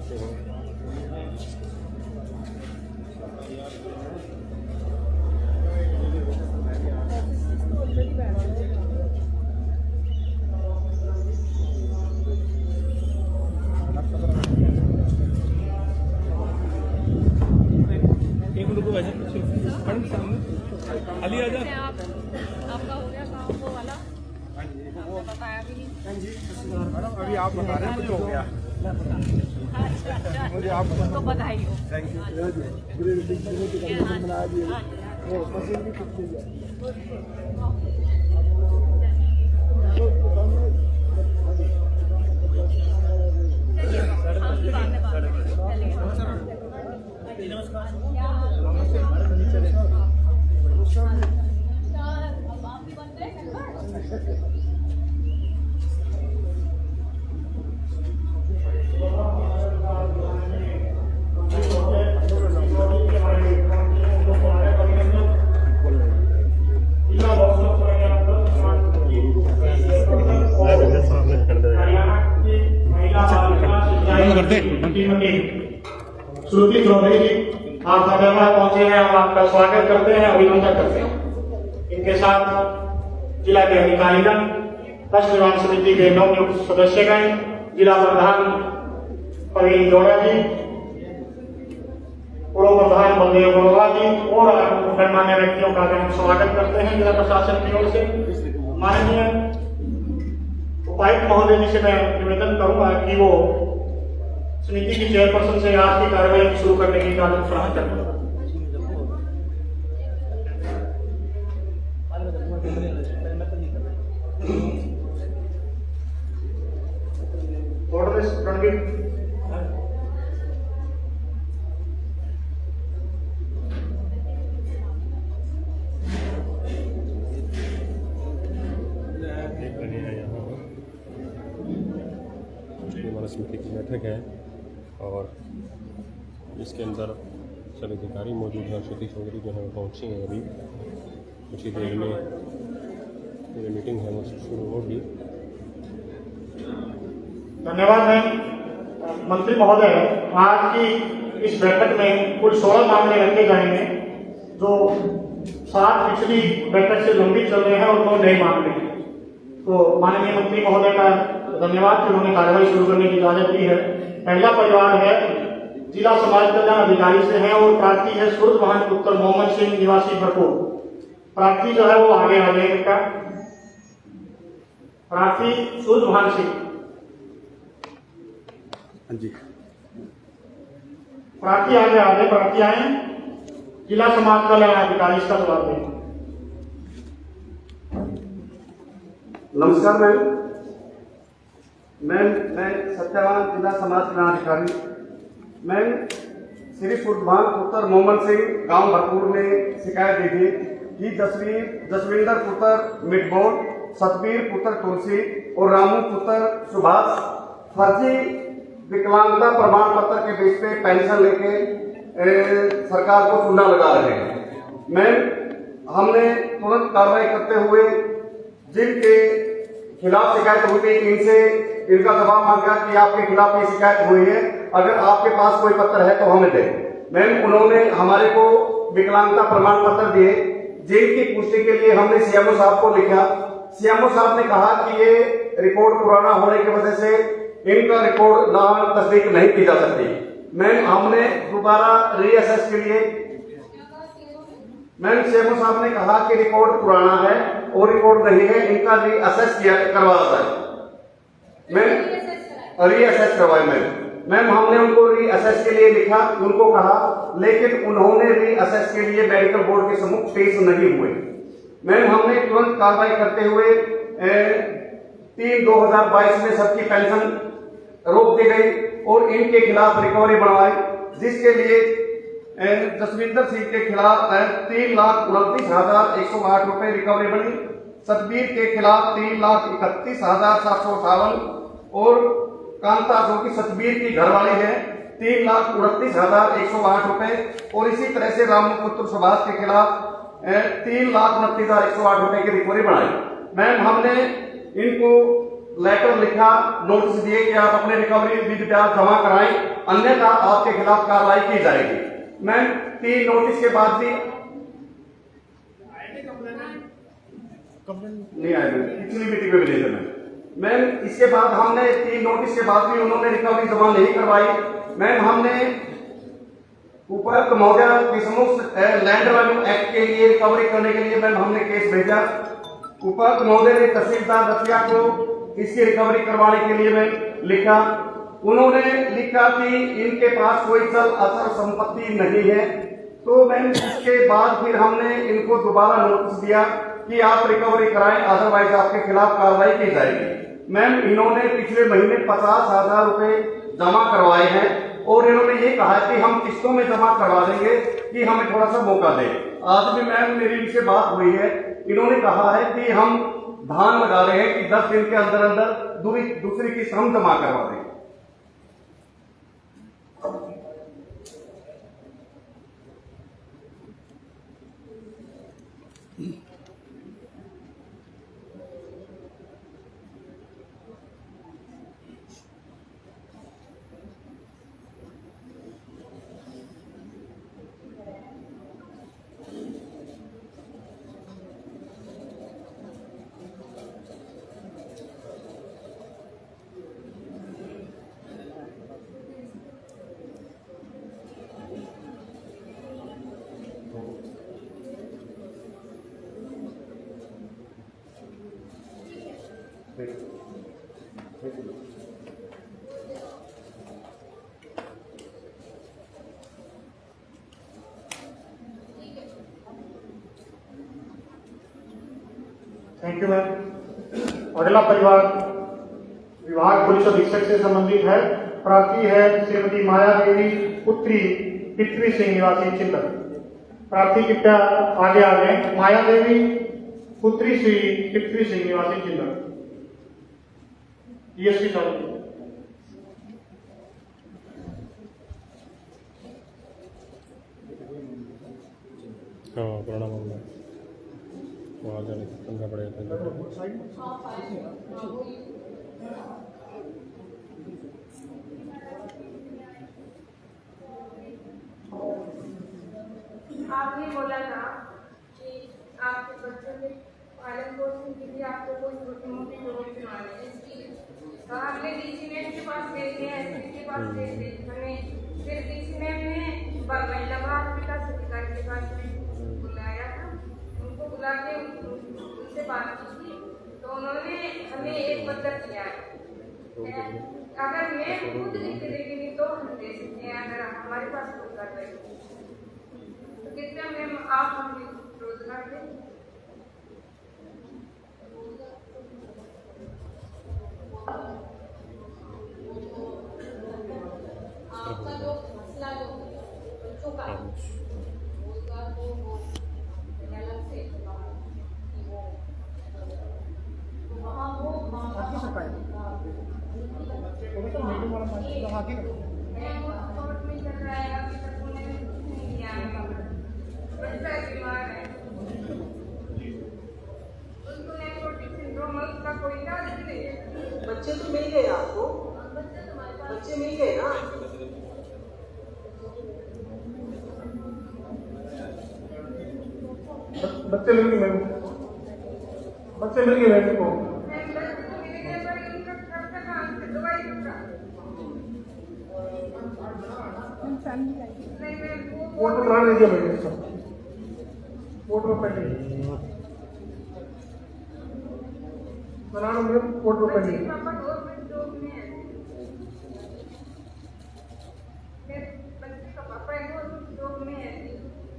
सकते हो। एक मिनट को वैसे सामने अली आजा। आपका हो गया काम वो वाला? आपने बताया भी नहीं। मैडम अभी आप बता रहे हैं कुछ हो गया। मुझे आप तो बधाई हो। Thank you. श्रुति चौधरी जी आप सभा पहुंचे हैं, हम आपका स्वागत करते हैं, अभिनंदन करते हैं। इनके साथ जिला के अधिकारीगण, कष्ट निवारण समिति के नवनियुक्त सदस्यगण, जिला प्रधान प्रवीण गौड़ा जी, पूर्व प्रधान बलदेव गौड़ा जी और गणमान्य व्यक्तियों का हम स्वागत करते हैं जिला प्रशासन की ओर से। माननीय उपायुक्त महोदय जी से मैं निवेदन करूंगा कि वो समिति की चेयरपर्सन से आज की कार्यवाही शुरू करने की इजाजत प्रदान करें। रणवीर हमारा समिति की बैठक है और इसके अंदर सभी अधिकारी मौजूद हैं। श्रुति चौधरी जो है पहुंची हैं, अभी कुछ ही देर में मेरी मीटिंग है वो शुरू होगी। धन्यवाद है मंत्री महोदय। आज की इस बैठक में कुल 16 मामले रखे जाएंगे जो 7 पिछली बैठक से लंबित चल रहे हैं और 2 नए मामले हैं। तो माननीय मंत्री महोदय का धन्यवाद कि उन्होंने कार्यवाही शुरू करने की इजाजत दी है। पहला परिवार है जिला समाज कल्याण अधिकारी से है और प्रार्थी है सूरजवान पुत्र मोहम्मद सिंह निवासी भरपूर। प्रार्थी जो है वो आगे आ जाए इनका। प्रार्थी सूरजवान सिंह जी, प्रार्थी आगे आ गए, प्रार्थी आए, जिला समाज कल्याण अधिकारी इसका जवाब दें। नमस्कार मैं सत्यवान जिला समाज कल्याण अधिकारी। मैं श्री सूरजवान पुत्र मोहम्मद सिंह गांव भरपूर ने शिकायत दी थी कि जसविंदर पुत्र मिटबोर, सतबीर पुत्र तुलसी और रामू पुत्र सुभाष फर्जी विकलांगता प्रमाण पत्र के बेस पे पेंशन लेके सरकार को चूना लगा रहे हैं। हमने तुरंत कार्रवाई करते हुए जिनके खिलाफ शिकायत हुई थी इनका जवाब मांगा कि आपके खिलाफ ये शिकायत हुई है, अगर आपके पास कोई पत्र है तो हमें दें। उन्होंने हमारे को विकलांगता प्रमाण पत्र दिए, जिनकी पुष्टि के लिए हमने सीएमओ साहब को लिखा। सीएमओ साहब ने कहा कि ये रिपोर्ट पुराना होने की वजह से इनका रिपोर्ट तस्दीक नहीं की जा सकती। हमने दोबारा रीअसेस के लिए सीएमओ साहब ने कहा कि रिपोर्ट पुराना है और रिपोर्ट नहीं है, इनका रीअसेस करवा जाए। रीअसेस करवाए हमने उनको रीअसेस के लिए लिखा, उनको कहा, लेकिन उन्होंने रीअसेस के लिए मेडिकल बोर्ड के सम्मुख पेश नहीं हुए। हमने तुरंत कार्रवाई करते हुए 3/2022 में सबकी पेंशन रोक दी गई और इनके खिलाफ रिकवरी बनवाई, जिसके लिए जसविंदर सिंह के खिलाफ 3,29,108 रुपए रिकवरी बनी। सतबीर के खिलाफ 3,31,758 और कांता जो कि सतबीर की घरवाली है 3,29,108 रुपए और इसी तरह से रामू पुत्र सुभाष के खिलाफ 3,29,108 रुपए की रिकवरी बनाई। हमने इनको लेटर लिखा, नोटिस दिए कि आप अपने रिकवरी विद ब्याज जमा कराएं, अन्यथा आपके खिलाफ कार्रवाई की जाएगी। मैम 3 नोटिस के बाद भी नहीं आए, पिछली मीटिंग में भी नहीं थे मैम। इसके बाद हमने 3 नोटिस के बाद भी उन्होंने रिकवरी जमा नहीं करवाई। मैम हमने उपायुक्त महोदय के समक्ष लैंड वैल्यू एक्ट के लिए रिकवरी करने के लिए मैम हमने केस भेजा। उपायुक्त महोदय ने तहसीलदार रतिया को इसकी रिकवरी करवाने के लिए मैं लिखा। उन्होंने लिखा कि इनके पास कोई चल अचल संपत्ति नहीं है। तो मैम इसके बाद फिर हमने इनको दोबारा नोटिस दिया कि आप रिकवरी कराएं, अदरवाइज आपके खिलाफ कार्रवाई की जाएगी। मैम इन्होंने पिछले महीने 50,000 रुपए जमा करवाए हैं और इन्होंने ये कहा कि हम किस्तों में जमा करवा देंगे कि हमें थोड़ा सा मौका दें। आज भी मैम मेरी इनसे बात हुई है, इन्होंने कहा है कि हम धान लगा रहे हैं कि 10 दिन के अंदर अंदर दूसरी किस्त हम जमा करवा देंगे। Thank you ma'am. अगला परिवार विभाग पुलिस अधीक्षक से संबंधित है। प्रार्थी है श्रीमती माया देवी पुत्री पृथ्वी सिंह निवासी चिंतन। प्रार्थी कृपया आगे आ गए। माया देवी पुत्री श्री पृथ्वी सिंह निवासी चिंतन। डीएसपी साहब। हाँ पुराना मामला वहाँ जाने करना पड़ेगा। आपने बोला था कि आपके बच्चों के पालन पोषण के लिए आपको कोई छोटी मोटी जरूरत नहीं है। तो आपने डीसी मैम के पास भेज दिया, एसपी के पास भेज दिया। हमें फिर डीसी मैम ने महिला बाल विकास अधिकारी के पास बुलाया था। उनको बुला के उनसे बात की थी, तो उन्होंने हमें एक पत्र दिया है। अगर मैं खुद लिख के देगी तो हम दे सकते हैं, अगर हमारे पास खुद कर रहे तो कृपया मैम आप हमें रोजगार दें। आपका जो मसला जो बच्चों का रोजगार वो अलग से वहाँ वो कोर्ट में चल रहा है, अभी तक उन्हें नहीं दिया है। बच्चा बीमार है, उसको नेफ्रोटिक सिंड्रोम है, उसका कोई इलाज नहीं है। बच्चे तो मिल गए आपको, बच्चे मिल गए ना। बच्चे मिल गए मैम, बच्चे मिल गए मैम को। वोटर करा लीजिए मैम, इसका वोटर पेंडिंग बनाना मैम, वोटर पेंडिंग। बच्चे का पापा जॉब में है,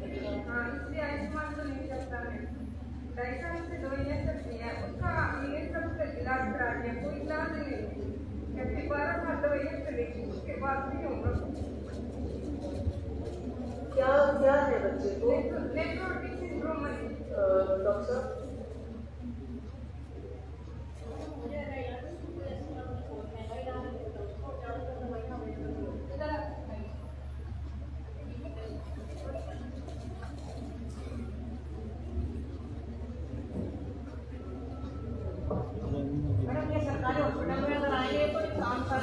इसलिए आयुष्मान तो नहीं चलता है। 2.5 साल से दवाइयाँ चलती है, उसका ये सब इलाज करा दिया, कोई इलाज नहीं है। 12 साल दवाइयाँ चलेगी, उसके बाद नहीं होगा। क्या क्या है बच्चे को? नेफ्रोटिक सिंड्रोम है। डॉक्टर मैडम ये सरकारी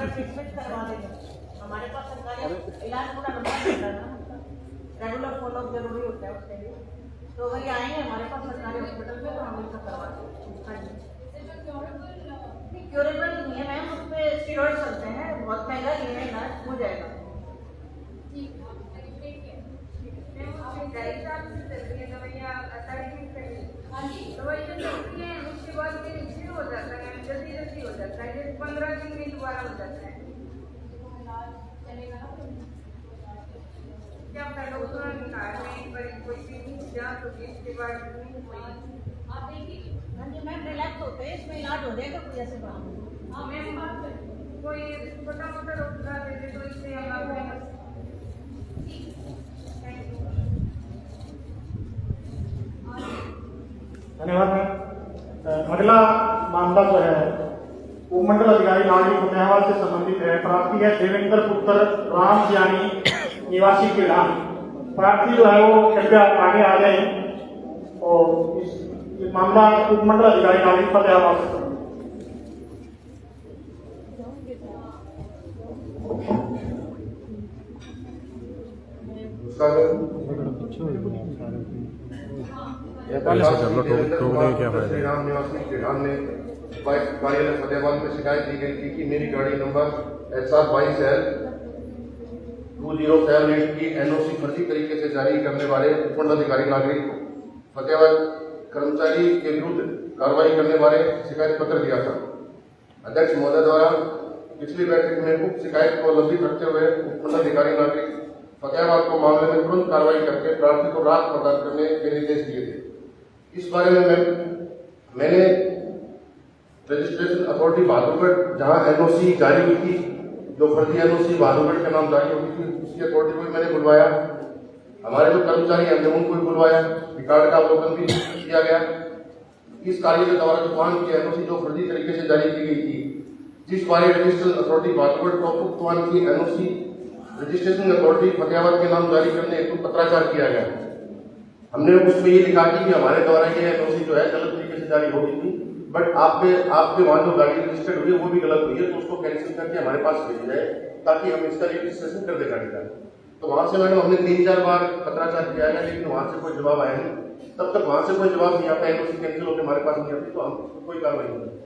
अगर ट्रीटमेंट करवा देंगे, हमारे पास सरकारी इलाज पूरा लंबा चलता है ना, रेगुलर फॉलोअप जरूरी होता है उसके लिए। तो अगर ये आएंगे हमारे पास सरकारी हॉस्पिटल में तो हम इसका करवा देंगे। हाँ जी, क्योरेबल नहीं है मैम, उस पर स्टेरॉइड चलते हैं, बहुत महंगा ये है इलाज, हो जाएगा। दवाई जो चलती है उसके बाद फिर शुरू हो जाता है, जल्दी हो जाता है, जैसे 15 दिन में दोबारा हो जाता है। क्या अपना डॉक्टर निकाल कोई जांच होगी इसके बाद आप देखिए, हाँ जी मैम रिलैक्स होते हैं, इसमें इलाज हो जाएगा कोई ऐसे बात नहीं। हाँ मैम, कोई छोटा मोटा रोजगार दे दे तो इससे हम आप धन्यवाद मैम। अगला मामला जो है उपमंडल अधिकारी नागरिक फतेहाबाद से संबंधित है। प्रार्थी है देवेंद्र पुत्र राम जियानी निवासी केड़ा। प्रार्थी जो है वो कृपया आगे आ जाए और इस मामला उपमंडल अधिकारी नागरिक फतेहाबाद से संबंधित। श्री राम निवासी चौहान ने कार्यालय फतेहाबाद में शिकायत दी गई थी कि मेरी गाड़ी नंबर HR 22L 2078 की NOC फर्जी तरीके से जारी करने वाले उपमंडलाधिकारी नागरिक फतेहाबाद कर्मचारी के विरुद्ध कार्रवाई करने वाले शिकायत पत्र दिया था। अध्यक्ष महोदय द्वारा पिछली बैठक में उक्त शिकायत को लंबित रखते हुए उपमंडलाधिकारी नागरिक फतेहाबाद को मामले में तुरंत कार्रवाई करके प्रार्थी को राहत प्रदान करने के निर्देश दिए थे। इस बारे में मैंने रजिस्ट्रेशन अथॉरिटी बहादुरगढ़ जहां NOC जारी हुई थी, जो फर्जी NOC बहादुरगढ़ के नाम जारी हुई थी, उसकी अथॉरिटी को भी मैंने बुलवाया। हमारे जो कर्मचारी हैं उनको भी बुलवाया, रिकॉर्ड का अवलोकन भी किया गया। इस कार्य के दौरान जो वाहन की NOC जो फर्जी तरीके से जारी की गई थी, जिस बारे रजिस्ट्रेशन अथॉरिटी बहादुरगढ़ को उक्त वाहन की NOC रजिस्ट्रेशन अथॉरिटी फतेहाबाद के नाम जारी करने हेतु पत्राचार किया गया। हमने उसमें ये लिखा कि हमारे द्वारा ये NOC जो है गलत तरीके से जारी हो गई थी, बट आपके वहां जो गाड़ी रजिस्टर्ड हुई है वो भी गलत हुई है, तो उसको कैंसिल करके हमारे पास भेज जाए ताकि हम इसका रजिस्ट्रेशन कर दे गाड़ी का। तो वहां से मैंने हमने 3-4 बार पत्राचार किया है, लेकिन वहां से कोई जवाब आया नहीं। तब तक वहां से कोई जवाब नहीं आता, NOC कैंसिल होकर हमारे पास नहीं आती, तो हम कोई कार्रवाई नहीं करते।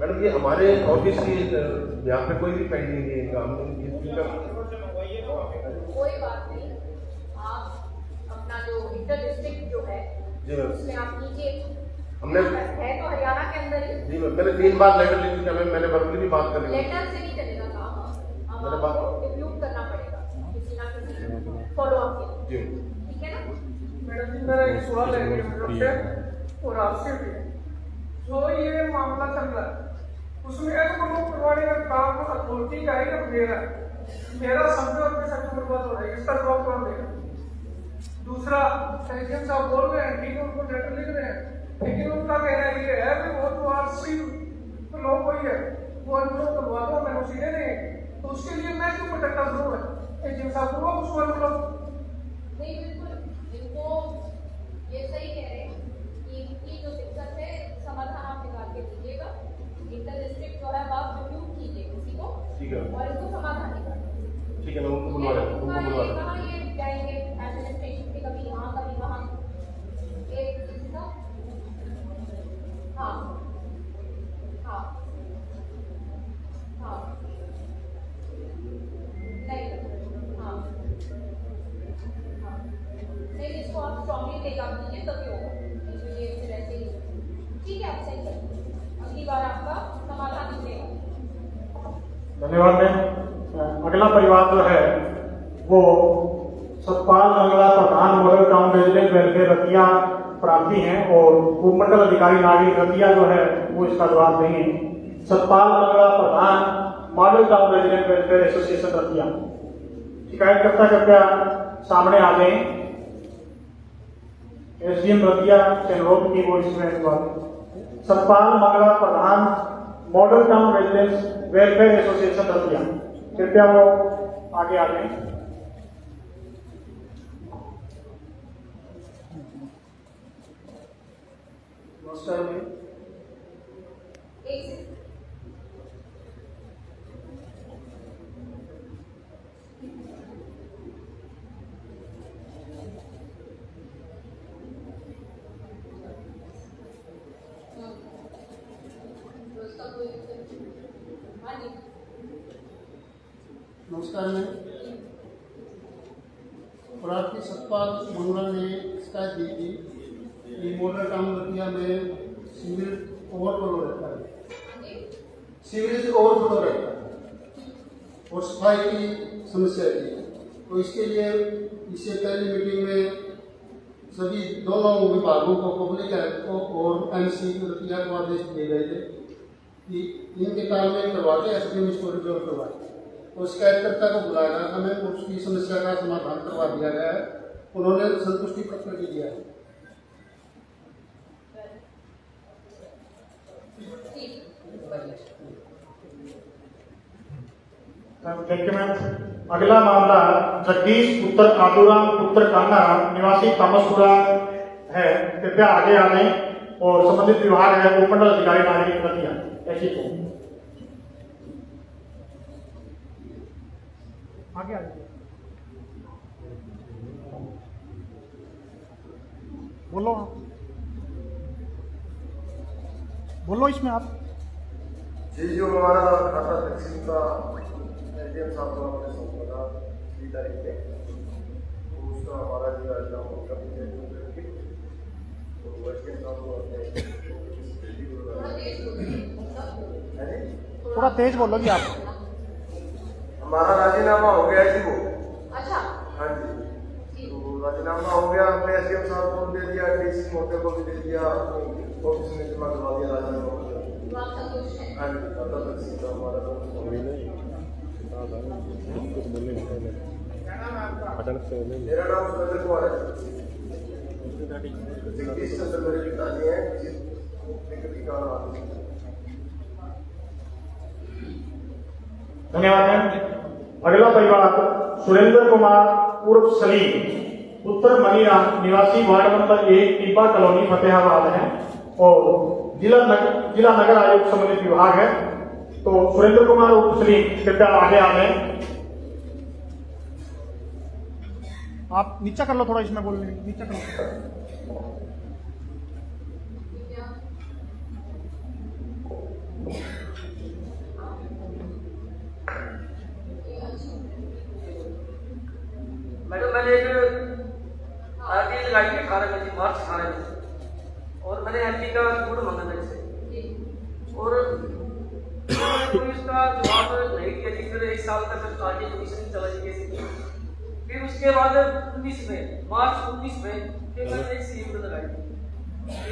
मैडम ये हमारे ऑफिस की यहाँ पे कोई भी पेंडिंग नहीं है काम, कोई बात नहीं। आप अपना जो इंटर डिस्ट्रिक्ट जो है उसमें आप कीजिए, हमने है तो हरियाणा के अंदर ही। जी मैंने 3 बार लेटर लिख दिया, मैंने वर्बली भी बात कर ली। लेटर से नहीं चलेगा काम, आपको डिप्यूट करना पड़ेगा किसी ना किसी फॉलोअप के लिए, ठीक है ना। मैडम जी मेरा एक सवाल है और आपसे भी, जो ये मामला चल रहा है उसमें एक तो लोग करवाने का काम अथॉरिटी का है कि मेरा समझो अपने सब बर्बाद हो रहा है, इसका जवाब कौन देगा। दूसरा एजेंट साहब बोल रहे हैं, ठीक है उनको लेटर लिख रहे हैं, लेकिन उनका कहना ये है कि वो तो RC तो लोग वही है, वो उनको करवा दो मैंने उसी दे देंगे, तो उसके लिए मैं क्यों पटकता जरूर है। एजेंट साहब को उसको नहीं, बिल्कुल इनको ये सही कह रहे हैं कि इनकी जो दिक्कत है समाधान आप निकाल के दीजिएगा। इंटर डिस्ट्रिक्ट जो है आप रिव्यू कीजिए किसी को, ठीक है, और इसको समाधान निकालिए। ठीक है, मैं उनको बुलवा रहा हूं, ये जाएंगे एडमिनिस्ट्रेशन की हाँ हाँ हाँ नहीं हाँ हाँ नहीं, इसको आप स्ट्रॉन्गली टेक आप कीजिए तभी होगा, ये फिर ऐसे ही ठीक है। आप सही करें, अगली बार आपका समाधान मिलेगा। धन्यवाद मैम। अगला परिवार जो है वो सतपाल मंगला प्रधान model town resident welfare Ratia प्रार्थी हैं और उपमंडल अधिकारी नागरिक रतिया जो है वो इसका जवाब देंगे। सतपाल मंगला प्रधान model town resident welfare association Ratia, शिकायतकर्ता कृपया सामने आ जाए। एसडीएम रतिया से अनुरोध की वो इसमें जवाब। सतपाल मंगला प्रधान model town residence welfare association Ratia, कृपया वो आगे आ जाए। नमस्कार मैम। एक सेकंड। नमस्कार मैम। प्रार्थी सतपाल मंगल ने शिकायत दी थी कि मॉडल टाउन रतिया में सीवरेज ओवरफ्लो रहता है, सीवरेज ओवरफ्लो रहता है और सफाई की समस्या थी। तो इसके लिए इससे पहली मीटिंग में सभी दोनों विभागों को, पब्लिक हेल्थ को और एमसी रतिया को आदेश दिए गए थे कि इनके तालमेल करवा के एसडीएम इसको रिजॉल्व करवाए। तो शिकायतकर्ता को बुलाया गया, हमें उसकी समस्या का समाधान करवा दिया गया है। उन्होंने संतुष्टि पत्र भी दिया है। Thank you ma'am. अगला मामला जगदीश पुत्र आतुराम पुत्र कान्हा निवासी तामसपुरा है, कृपया आगे आ जाए और संबंधित विभाग है उपमंडल अधिकारी नागरिक रतिया ऐसी को आगे आ जाइए। बोलो आप, बोलो इसमें आप। जी, जो हमारा खाता तकसीम का एसडीएम साहब को आपने सौंपा था 3 तारीख पे, तो उसका हमारा जो है तो एसडीएम साहब को थोड़ा तेज बोलोगी आप। हमारा राजीनामा हो गया जी वो। अच्छा हाँ जी, तो राजीनामा हो गया, हमने एसडीएम साहब को दे दिया, डीसी मोटे को भी दे दिया, ऑफिस में जमा करवा दिया राजीनामा। हाँ जी, खाता तकसीम का हमारा कुछ बोलने अचानक से मेरा नाम सुरेंद्र कुमार है। जगदीश चंद्र मेरे पिताजी हैं, धन्यवाद मैम। अगला परिवार सुरेंद्र कुमार उर्फ सलीम उत्तर मनीराम निवासी ward number 1 Tibba colony Fatehabad है और जिला नगर आयोग संबंधित विभाग है। तो सुरेंद्र कुमार उर्फ सलीम कृपया आगे आ जाए। आप नीचा कर लो थोड़ा, इसमें बोलने नीचा कर लो। मैडम, मैंने एक आरटीआई लगाई थी 18 में, मार्च 18 में, और मैंने एमपी का गुड़ मंगा था इससे, और इसका जवाब नहीं दिया जी। फिर 1 साल तक आरटीआई कमीशन चला जी केस। फिर उसके बाद 19 में, मार्च 19 में फिर मैंने एक सीम लगाई थी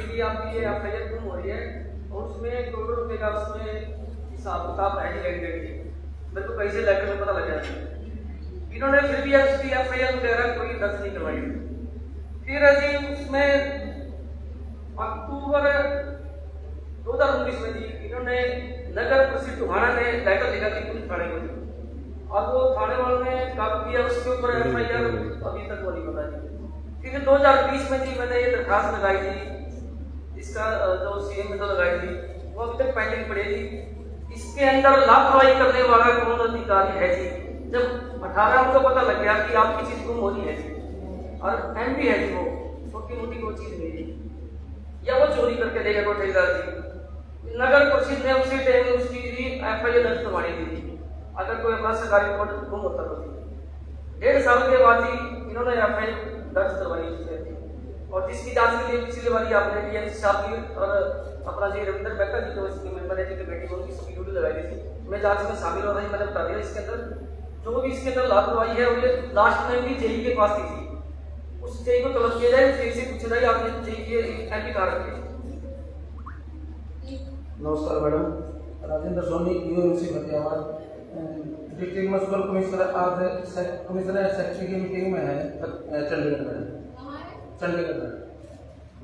कि आपकी ये एफआईआर गुम हो रही है और उसमें करोड़ों रुपए का उसमें हिसाब किताब है जी। मेरे को कैसे लेकर में पता लग गया। इन्होंने फिर भी उसकी एफआईआर वगैरह कोई दर्ज नहीं करवाई। फिर जी उसमें अक्टूबर 2019 में जी इन्होंने नगर प्रसिद्ध टोहाना ने लेटर लिखा थी पुलिस थाने को, और वो थाने वालों ने काम किया, उसके ऊपर एफआईआर अभी तक वो नहीं पता जी। फिर 2020 में जी मैंने ये दरखास्त लगाई थी, इसका जो सीएम में तो लगाई थी वो अभी तक पेंडिंग पड़ी थी। इसके अंदर लापरवाही करने वाला कौन अधिकारी है जी? जब 18 को पता लग गया कि आपकी चीज गुम हो रही है और एमपी है जी, वो छोटी मोटी कोई चीज नहीं है। या वो चोरी करके ले गया कोई ठेकेदार जी, नगर परिषद ने उसी टाइम उसकी FIR दर्ज करवानी थी अगर कोई अपना सरकारी रिकॉर्ड गुम होता तो। 1.5 साल के बाद ही इन्होंने FIR दर्ज करवाई और जिसकी जांच के लिए पिछली बारी आपने DIG साहब की और अपना जी रविंदर बेकर जी जो इसकी मेंबर है जी कमेटी उनकी इसकी वीडियो लगाई थी। मैं जांच में शामिल हो रही, मैंने बता दिया इसके अंदर जो भी इसके अंदर लापरवाही है वो लास्ट में भी जेई के पास थी, उस जेई को तलब किया जाए, जेई से पूछा जाए आपने जेई के MP कहाँ रखे। नमस्कार madam, Rajendra Soni UMC Fatehabad. District municipal commissioner आज कमिश्नर सेक्रेटरी की मीटिंग में है चंडीगढ़ में, चंडीगढ़ में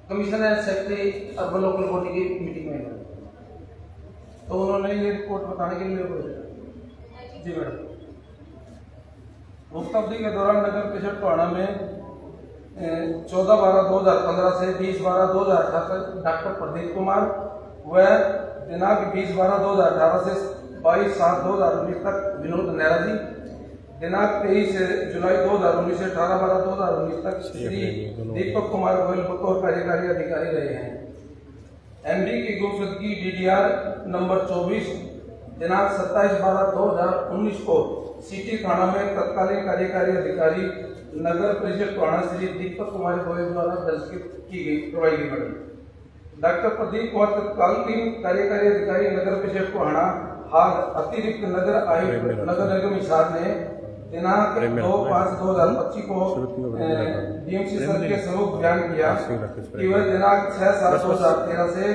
commissioner secretary urban local body की मीटिंग में है, तो उन्होंने ये रिपोर्ट बताने के लिए बोला। जी मैडम, उक्त अवधि के दौरान नगर परिषद टोहाना में 14/12/2015 से 20/12/2018 तक डॉक्टर प्रदीप कुमार व दिनांक 20/12/2018 से 22/7/2019 तक विनोद नेहरा जी, दिनांक 23 जुलाई 2019 से 18/12/2019 तक श्री दीपक कुमार गोयल बतौर कार्यकारी अधिकारी रहे हैं। MD की गुमशुदगी DDR नंबर 24 दिनांक 27/12/2019 को सिटी थाना में तत्कालीन कार्यकारी अधिकारी नगर परिषद टोहाना श्री दीपक कुमार गोयल द्वारा दर्ज की गई करवाई गई मैडम। डॉक्टर प्रदीप कुमार तत्कालीन कार्यकारी अधिकारी नगर परिषद टोहाना हाल अतिरिक्त नगर आयुक्त नगर निगम हिसार ने दिनांक 2/5/2025 को DMC सर के सम्मुख बयान किया कि वह दिनांक 6/7/2013 से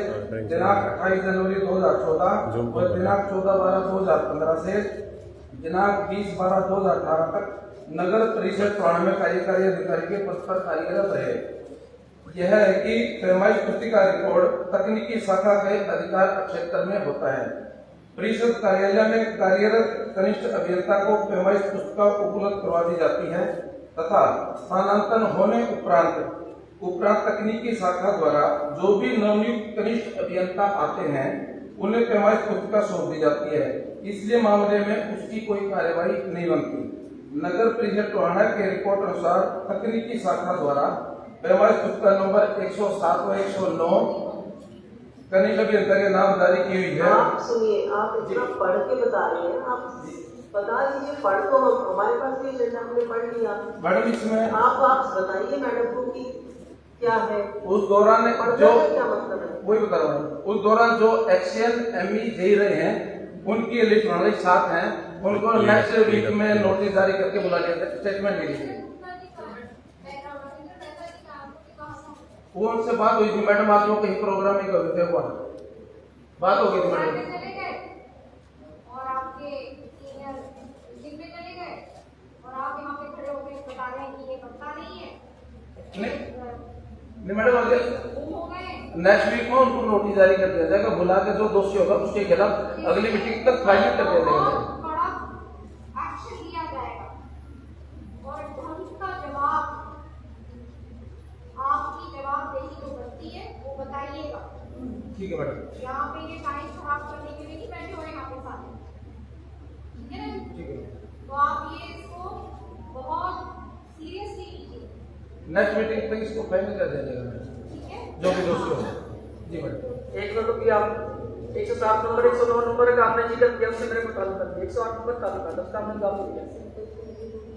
दिनांक 28 जनवरी 2014 और दिनांक 14/12/2015 से दिनांक 20/12/2018 तक नगर परिषद टोहाना में कार्यकारी अधिकारी के पद पर कार्यरत रहे। यह है कि पैमाइश पुस्तिका रिकॉर्ड तकनीकी शाखा के अधिकार क्षेत्र में होता है। परिषद कार्यालय में कार्यरत कनिष्ठ अभियंता को पैमाइश पुस्तिका उपलब्ध करवा दी जाती है तथा स्थानांतरण होने उपरांत तकनीकी शाखा द्वारा जो भी नवनियुक्त कनिष्ठ अभियंता आते हैं उन्हें पैमाइश पुस्तिका सौंप दी जाती है। इसलिए मामले में उसकी कोई कार्यवाही नहीं बनती। नगर परिषद टोहाना के रिपोर्ट अनुसार तकनीकी शाखा द्वारा पैमाइश पुस्तिका नंबर 107 व 109 कनिष्ठ अभियंता के नाम जारी की हुई है। आप सुनिए, आप इतना पढ़ के बता रहे हैं, आप बता दीजिए। पढ़ तो हमारे पास भी एजेंडा हमने पढ़ लिया मैडम, इसमें आप बताइए मैडम को कि क्या है उस दौरान जो क्या मतलब है वही बता रहा हूँ। उस दौरान जो एक्शन ME दे रहे हैं उनकी लिस्ट हमारे साथ हैं, उनको नेक्स्ट वीक में नोटिस जारी करके बुला लिया, स्टेटमेंट ले लीजिए। वो उनसे बात हुई थी मैडम, आज वो कहीं प्रोग्राम नहीं कर रहे थे, वो बात हो गई थी मैडम। और आपके सीनियर मीटिंग में चले गए और आप यहाँ पे खड़े होकर बता रहे हैं कि ये पता नहीं है। नहीं मैडम, अगले नेक्स्ट वीक में उनको नोटिस जारी कर दिया जाएगा, बुला के जो दोषी होगा उसके खिलाफ अगली मीटिंग तक फाइल कर दिया जाएगा। एक्शन लिया जाएगा और ढंग का जवाब, आपकी जवाबदेही जो बनती है वो बताइएगा। ठीक है मैडम। यहाँ पे ये टाइम खराब करने के लिए नहीं बैठे हुए यहाँ पे सारे, ठीक है ना? ठीक है, तो आप ये इसको बहुत सीरियसली लीजिए। नेक्स्ट मीटिंग तक इसको फाइनल कर दिया जाएगा, ठीक है? जो भी दोषी हो। जी मैडम। एक मतलब कि आप 107 नंबर 109 नंबर का आपने जिक्र किया, उससे मेरे को चालू कर दिया। 108 नंबर चालू कर दो, हमने चालू किया।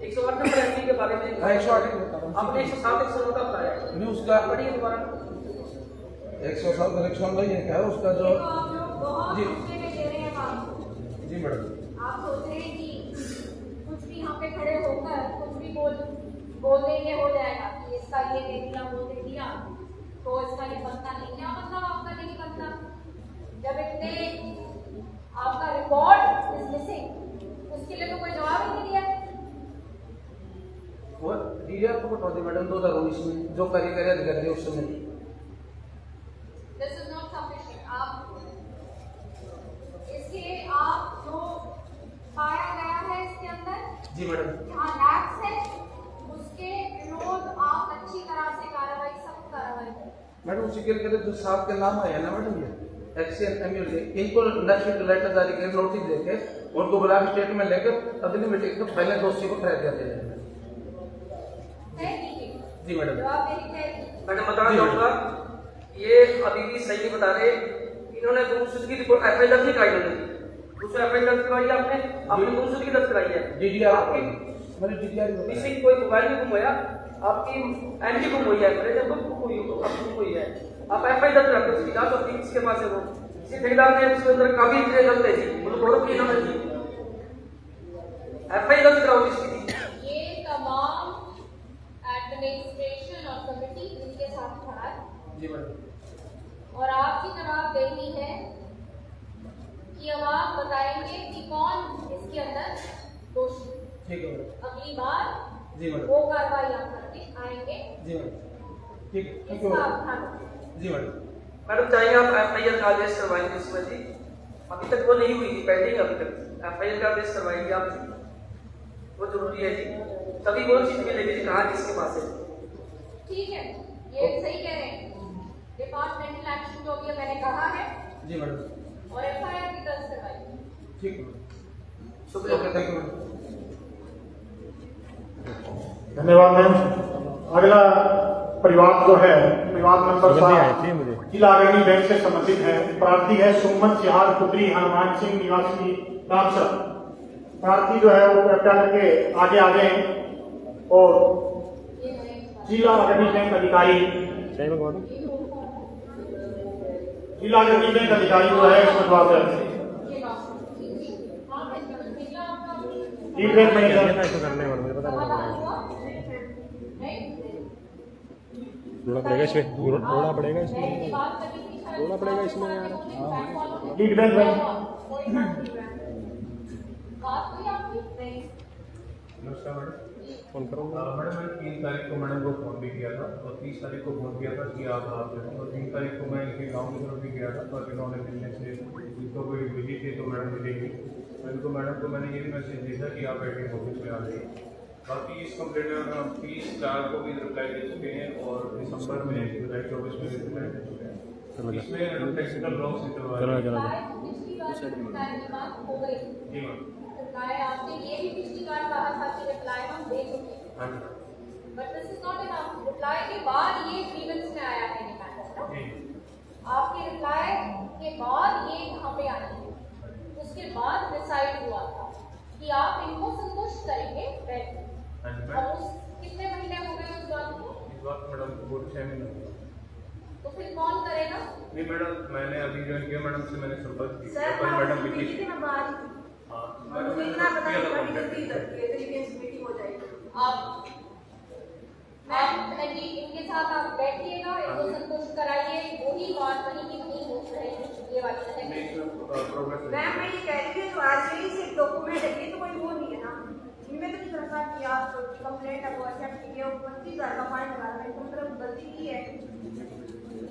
108 नंबर MD के बारे में 108 आपने 107 109 का बताया नहीं, उसका पढ़िए दोबारा। 107 109 नहीं है क्या है उसका जो। आप लोग बहुत जी। गुस्से में ले रहे हैं बात को। जी मैडम। आप सोच रहे हैं कि कुछ भी यहाँ पे खड़े होकर कुछ भी बोल देंगे हो जाएगा कि इसका ये दे दिया वो दे दिया तो इसका ये बनता नहीं। क्या मतलब आपका नहीं बनता जब इतने आपका रिकॉर्ड इज मिसिंग, उसके लिए तो कोई जवाब ही नहीं दिया। वो DDR को बता दी मैडम 2019 में जो कार्यकारी अधिकारी उस समय। This is not sufficient. आप इसके आप जो पाया गया है इसके अंदर जी मैडम। जहाँ लैब्स है उसके विरोध आप अच्छी तरह से कार्रवाई सख्त कार्रवाई करें। मैडम उसी के लिए जो साहब के नाम आए हैं ना मैडम, ये एक्शन ME इनको नेक्स्ट लेटर जारी कर नोटिस देके उनको बुला के स्टेटमेंट लेकर अगली मीटिंग को पहले दोषी को ठहर दिया जाएगा। जी मैडम। जवाब मेरी कह मैडम बताना चाहूँगा ये अभी भी सही नहीं बता रहे। इन्होंने गुमशुदगी की रिपोर्ट एफआईआर दर्ज नहीं कराई, उन्होंने दूसरा एफआईआर दर्ज करवाई है, आपने गुमशुदगी दर्ज कराई है। DDR आपकी मैंने DDR किसी कोई मोबाइल भी गुम होया, आपकी एमडी गुम हुई है, प्रेजेंट बुक गुम हुई है, आप एफआईआर दर्ज करते हो, उसकी जांच होती है, किसके पास है वो? किसी ठेकेदार ने उसके अंदर काफी चीजें गलत है जी, बोलो गौरव की इन्होंने जी एफआईआर दर्ज कराओ इसकी। ये तमाम एडमिनिस्ट्रेशन और कमेटी इनके साथ खड़ा है जी मैडम। और आपकी जवाबदेही है कि अब आप बताएंगे कि कौन इसके अंदर दोषी। ठीक है मैडम। अगली बार जी मैडम। वो कार्रवाई आप करके आएंगे, जी मैडम। ठीक है, थैंक यू इसका मैडम। आप ध्यान रखें। जी मैडम। मैडम चाहेंगे आप एफआईआर का आदेश करवाएंगे इसमें जी? अभी तक वो नहीं हुई थी, पेंडिंग अभी तक एफआईआर का आदेश करवाएंगे आप, वो जरूरी है जी, तभी वो चीज मिलेगी जी, कहाँ किसके पास है। ठीक है, ये सही कह रहे हैं। डिपार्टमेंटल एक्शन जो भी मैंने कहा है जी मैडम। और एफआईआर भी दर्ज करवाई। ठीक है शुक्रिया, थैंक यू मैडम। धन्यवाद मैम। अगला परिवार जो है, परिवार नंबर 7 जिला अग्रणी बैंक से संबंधित है। प्रार्थी है सुमन सिहार पुत्री हनुमान सिंह निवासी रामसर। प्रार्थी जो है वो कृपया करके आगे आ गए और जिला अग्रणी बैंक अधिकारी जिला अग्रणी बैंक अधिकारी जो है इसमें जवाब दे लीड बैंक मैनेजर रोना पड़ेगा इसमें, रोना पड़ेगा इसमें, रोना पड़ेगा इसमें यार। लीड बैंक मैनेजर नमस्कार मैडम। फोन करो मैडम मैंने 3 तारीख को मैडम को फोन भी किया था और 30 तारीख को फोन किया था कि आप आ जाए, और 3 तारीख को मैं इनके गांव की तरफ भी गया था, पर इन्होंने मिलने से जिनको कोई मिली थी तो मैडम मिलेगी। मैंने मैडम को मैंने ये भी मैसेज भेजा कि आप एडमिन ऑफिस में आ जाइए। बाकी इस कंप्लेंट में हम 30/4 को भी रिप्लाई दे चुके हैं और दिसंबर में जुलाई 24 में रिप्लाई दे चुके हैं। इसमें टेक्निकल लॉस निकलवाया चलो पिछली बार हो गई। जी मैम। रिप्लाई आपने ये भी पिछली बार कहा था कि रिप्लाई हम दे चुके हैं, हाँ जी। But this is not enough. Reply के बाद ये ग्रीवेंस में आया है ये मैटर ना, आपके रिप्लाई के बाद ये यहाँ पे आई है, उसके बाद डिसाइड हुआ था कि आप इनको संतुष्ट करेंगे बैठ। अब उस कितने महीने हो गए उस बात को? इस बात मैडम पूरे 6 महीने। तो फिर कौन करेगा? नहीं मैडम, मैंने अभी ज्वाइन किया, मैडम से मैंने संपर्क किया, सर पर मैडम मुझे पिछली इतना पता है बड़ी जल्दी तरीके से मीटिंग हो जाएगी। आप मैम जी इनके साथ आप बैठिएगा, इनको संतुष्ट कराइए, वही बात वही की वही हो रहेगी ये वाली प्रोग्रेस। मैम मैं ये कह रही थी जो आज ही सिर्फ डॉक्यूमेंट है, ये तो कोई वो नहीं है ना, इनमें तो नहीं रखा कि आप कंप्लेंट है वो एक्सेप्ट कीजिए, 25,000 का फाइन लगा रहे हैं, तो मतलब गलती की है।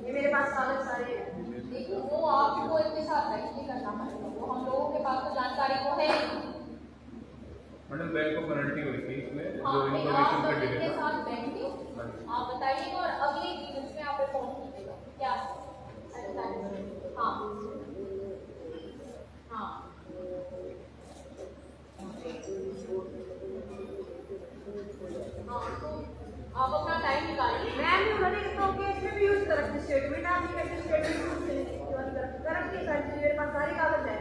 ये मेरे पास कागज सारे हैं। देखिए वो आपको इनके साथ बैठिए करना पड़ेगा, वो हम लोगों के पास तो जानकारी को है मैडम। बैंक को पेनल्टी हुई थी इसमें जो हाँ, इन्फॉर्मेशन आप पे इनके डिले था। साथ बैठिए, आप बताइएगा और अगले ग्रीवेंस में आप रिपोर्ट कीजिएगा क्या। हाँ हाँ तो आप अपना टाइम निकालिए। मैम उन्होंने कहा कि इसमें भी यूज कर रखते स्टेटमेंट, आप ये कैसे स्टेटमेंट कर रखते हैं, मेरे पास सारी कागज है।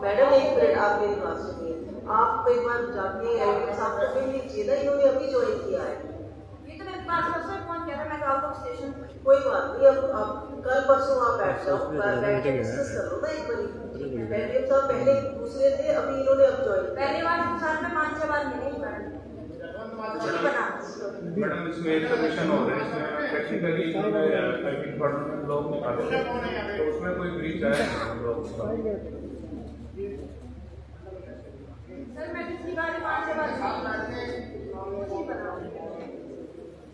मैडम एक मिनट, आप मेरी बात सुनिए। आप एक बार जाके एडमिन साहब को मिल लीजिए ना, इन्होंने अभी ज्वाइन किया है। ये तो मेरे पास परसों फोन किया था, मैं आउट ऑफ स्टेशन। कोई बात नहीं, अब कल परसों आप बैठ जाओ, बैठ के डिस्कस कर लो ना एक बार। एडमिन साहब पहले दूसरे थे, अभी इन्होंने अब ज्वाइन। पहली बार साल में 5-6 बार मिले मैडम। मैडम इसमें सबमिशन हो रहा है, इसमें टेक्निकली आईटी डिपार्टमेंट में लोग निकाले तो उसमें कोई ब्रीच आया हम लोग उसका। सर मैं पिछली बार 5-6 बार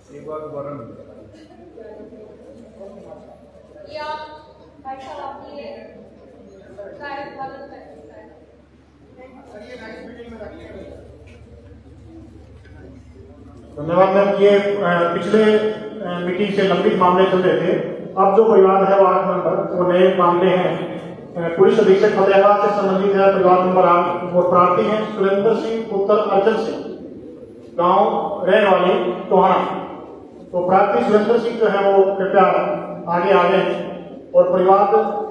एक बार दोबारा मिल ये आप भाई साहब आपकी ये शायद मदद कर सकता है। धन्यवाद मैम। ये पिछले मीटिंग से लंबित मामले चल रहे थे। अब जो परिवार है वार्ड नंबर, वो नए मामले हैं। पुलिस अधीक्षक फतेहाबाद से संबंधित है परिवार नंबर 8। वो प्रार्थी हैं सुरेंद्र सिंह पुत्र अर्जन सिंह, गांव रहने वाले टोहाना। तो प्रार्थी सुरेंद्र सिंह जो है वो कृपया आगे आ गए और परिवार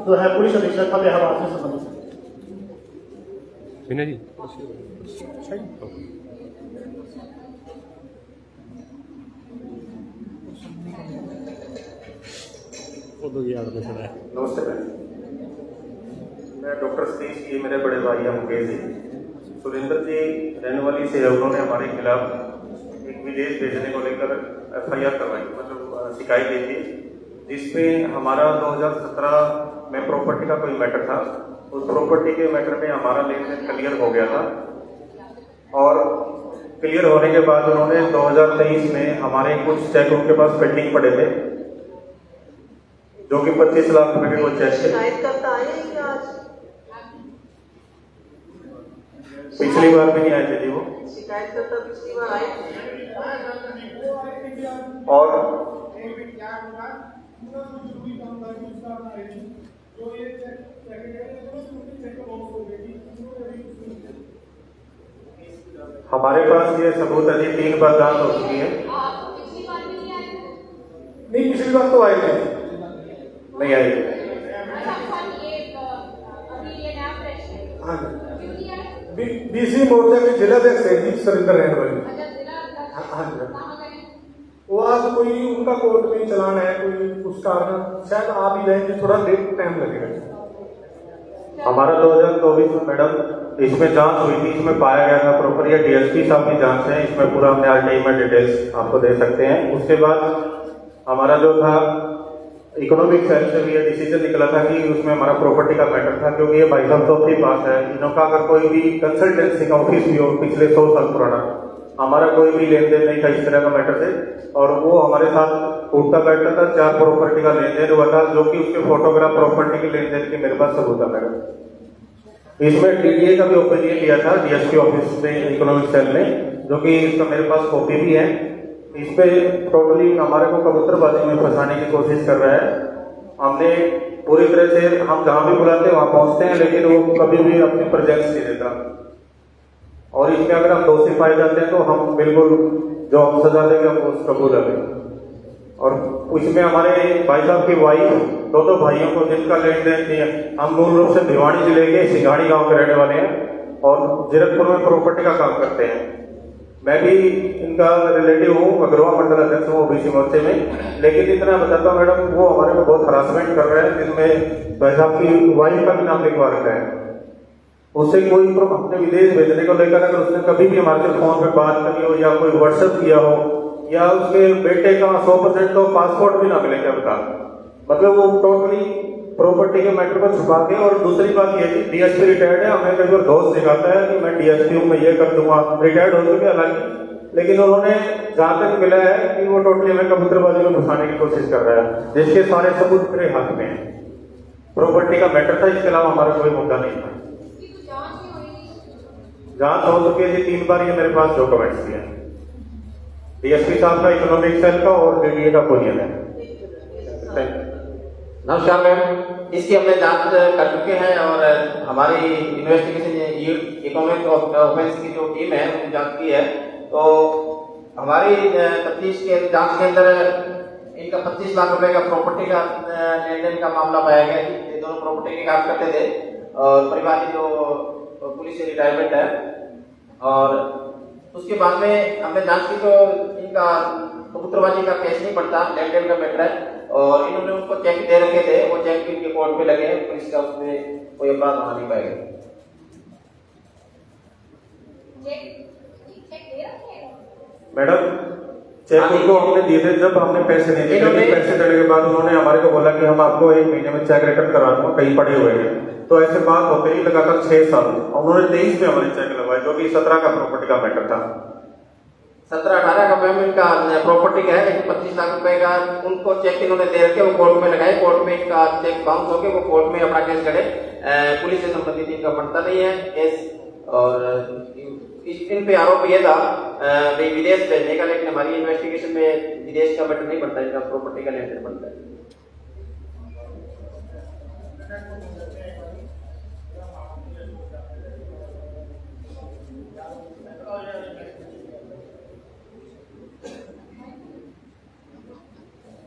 जो है पुलिस अधीक्षक फतेहाबाद से संबंधित है। विनय जी नमस्ते मैं डॉक्टर सतीश जी, मेरे बड़े भाई हैं मुकेश जी। सुरेंद्र जी रहने वाली से उन्होंने हमारे खिलाफ एक विदेश भेजने को लेकर FIR करवाई, मतलब शिकायत दी थी, जिसमें हमारा 2017 में प्रॉपर्टी का कोई मैटर था। उस प्रॉपर्टी के मैटर में हमारा लेन देन क्लियर हो गया था और क्लियर होने के बाद उन्होंने 2023 में हमारे कुछ चेक उनके पास पेंडिंग पड़े थे, जो कि 25 लाख रुपए के कुछ चेक थे। शिकायतकर्ता आए हैं क्या आज? पिछली बार भी नहीं आए थे जी वो। शिकायतकर्ता पिछली बार आए और हमारे पास ये सबूत है जी, 3 बार जांच हो चुकी है। नहीं, पिछली बार तो आए थे, नहीं आए थे। हाँ BC मोर्चा के जिलाध्यक्ष है जी सुरेंद्र रहने वाले। हाँ जी, वो आज कोई उनका कोर्ट में चलान है, कोई उस कारण शायद आप ही जाएंगे, थोड़ा देर टाइम लगेगा। हमारा 2024 में मैडम इसमें जांच हुई थी, इसमें पाया गया था प्रॉपर, ये DSP साहब की जांच है, इसमें पूरा हमने RTI में डिटेल्स आपको दे सकते हैं। उसके बाद हमारा जो था इकोनॉमिक सेल से भी ये डिसीजन निकला था कि उसमें हमारा प्रॉपर्टी का मैटर था, क्योंकि ये भाई साहब तो अपनी पास है, इनका अगर कोई भी कंसल्टेंसी का ऑफिस भी हो पिछले 100 साल पुराना, हमारा कोई भी लेन देन नहीं था इस तरह का मैटर से, और वो हमारे साथ उठता बैठता था, 4 प्रॉपर्टी का लेन देन हुआ था, जो कि उसके फोटोग्राफ प्रॉपर्टी के लेन देन के मेरे पास सबूत है मैडम। इसमें TDA का भी ओपिनियन लिया था DSP ऑफिस में, इकोनॉमिक सेल में, जो कि इसका मेरे पास कॉपी भी है। इस पे टोटली हमारे को कबूतरबाजी में फंसाने की कोशिश कर रहा है। हमने पूरी तरह से, हम जहां भी बुलाते हैं वहां पहुंचते हैं, लेकिन वो कभी भी अपनी प्रेजेंस नहीं देता, और इसमें अगर हम दोषी पाए जाते हैं तो हम बिल्कुल जो हम सजा देंगे हम उस कबूल करेंगे। और उसमें हमारे भाई साहब की वाइफ, 2 भाइयों को जिनका लेन देन दिया, हम मूल रूप से भिवाड़ी जिले के सिंघाड़ी गांव के रहने वाले हैं और जीरकपुर में प्रॉपर्टी का काम करते हैं। मैं भी इनका रिलेटिव हूँ, अग्रवा मंडल अध्यक्ष हूँ OBC मोर्चे में। लेकिन इतना बताता हूँ मैडम, वो हमारे को बहुत हरासमेंट कर रहे हैं, जिनमें भाई साहब की वाइफ का भी नाम लिखवा रखा है। उससे कोई अपने विदेश भेजने को लेकर अगर उसने कभी भी हमारे से फोन पे बात करी हो या कोई व्हाट्सएप किया हो, या उसके बेटे का 100% तो पासपोर्ट भी ना मिले क्या बता, मतलब वो टोटली प्रॉपर्टी के मैटर को छुपा के। और दूसरी बात ये कि DSP रिटायर्ड है, हमें कई बार दोस्त दिखाता है कि मैं DSP हूँ, मैं ये कर दूंगा, रिटायर्ड हो चुके हालांकि, लेकिन उन्होंने जहां तक मिला है कि वो टोटली हमें कबूतरबाजी में घुसाने की कोशिश कर रहा है, जिसके सारे सबूत मेरे हाथ में है। प्रॉपर्टी का मैटर था, इसके अलावा हमारा कोई मुद्दा नहीं था। जांच हो चुकी है जी, 3 बार ये मेरे पास डॉक्यूमेंट्स दिए हैं, DSP साहब का, इकोनॉमिक सेल का और DDA का ओपिनियन है। नमस्कार मैम, इसकी हमने जांच कर चुके हैं और हमारी इन्वेस्टिगेशन इकोनॉमिक ऑफेंस की जो टीम है उसने जांच की है। तो हमारी तफ्तीश के जांच के अंदर इनका 25 लाख रुपए का प्रॉपर्टी का लेन देन का मामला पाया गया। ये दोनों प्रॉपर्टी के काम करते थे और परिवार की जो पुलिस से रिटायरमेंट है, और उसके बाद में हमने जांच की तो इनका कबूतरबाजी का केस नहीं पड़ता, लेन देन का मैटर है, और इन्होंने उनको चेक दे रखे थे, वो चेक इनके कोर्ट पे लगे, पुलिस का उसमें कोई अपराध होना नहीं पाएगा। मैडम चेक उनको हमने दिए थे जब हमने पैसे नहीं दिए, लेकिन पैसे देने के बाद उन्होंने हमारे को बोला कि हम आपको 1 महीने में चेक रिटर्न करा दूंगा, कहीं पड़े हुए हैं। तो ऐसे बात होते ही लगातार 6 साल उन्होंने 23 में हमारे चेक लगवाए, जो कि 17 का प्रॉपर्टी का मैटर था। 17-18 का पेमेंट का प्रॉपर्टी का है, 25 लाख रुपए का उनको चेक इन्होंने दे रखे, वो कोर्ट में लगाए, कोर्ट में इनका चेक बाउंस होकर वो कोर्ट में अपना केस लड़े। पुलिस से संबंधित इनका बनता नहीं है केस, और इन पे आरोप ये था विदेश भेजने का, लेकिन हमारी इन्वेस्टिगेशन में विदेश का मैटर नहीं बनता, इनका प्रॉपर्टी का लेन देन बनता है।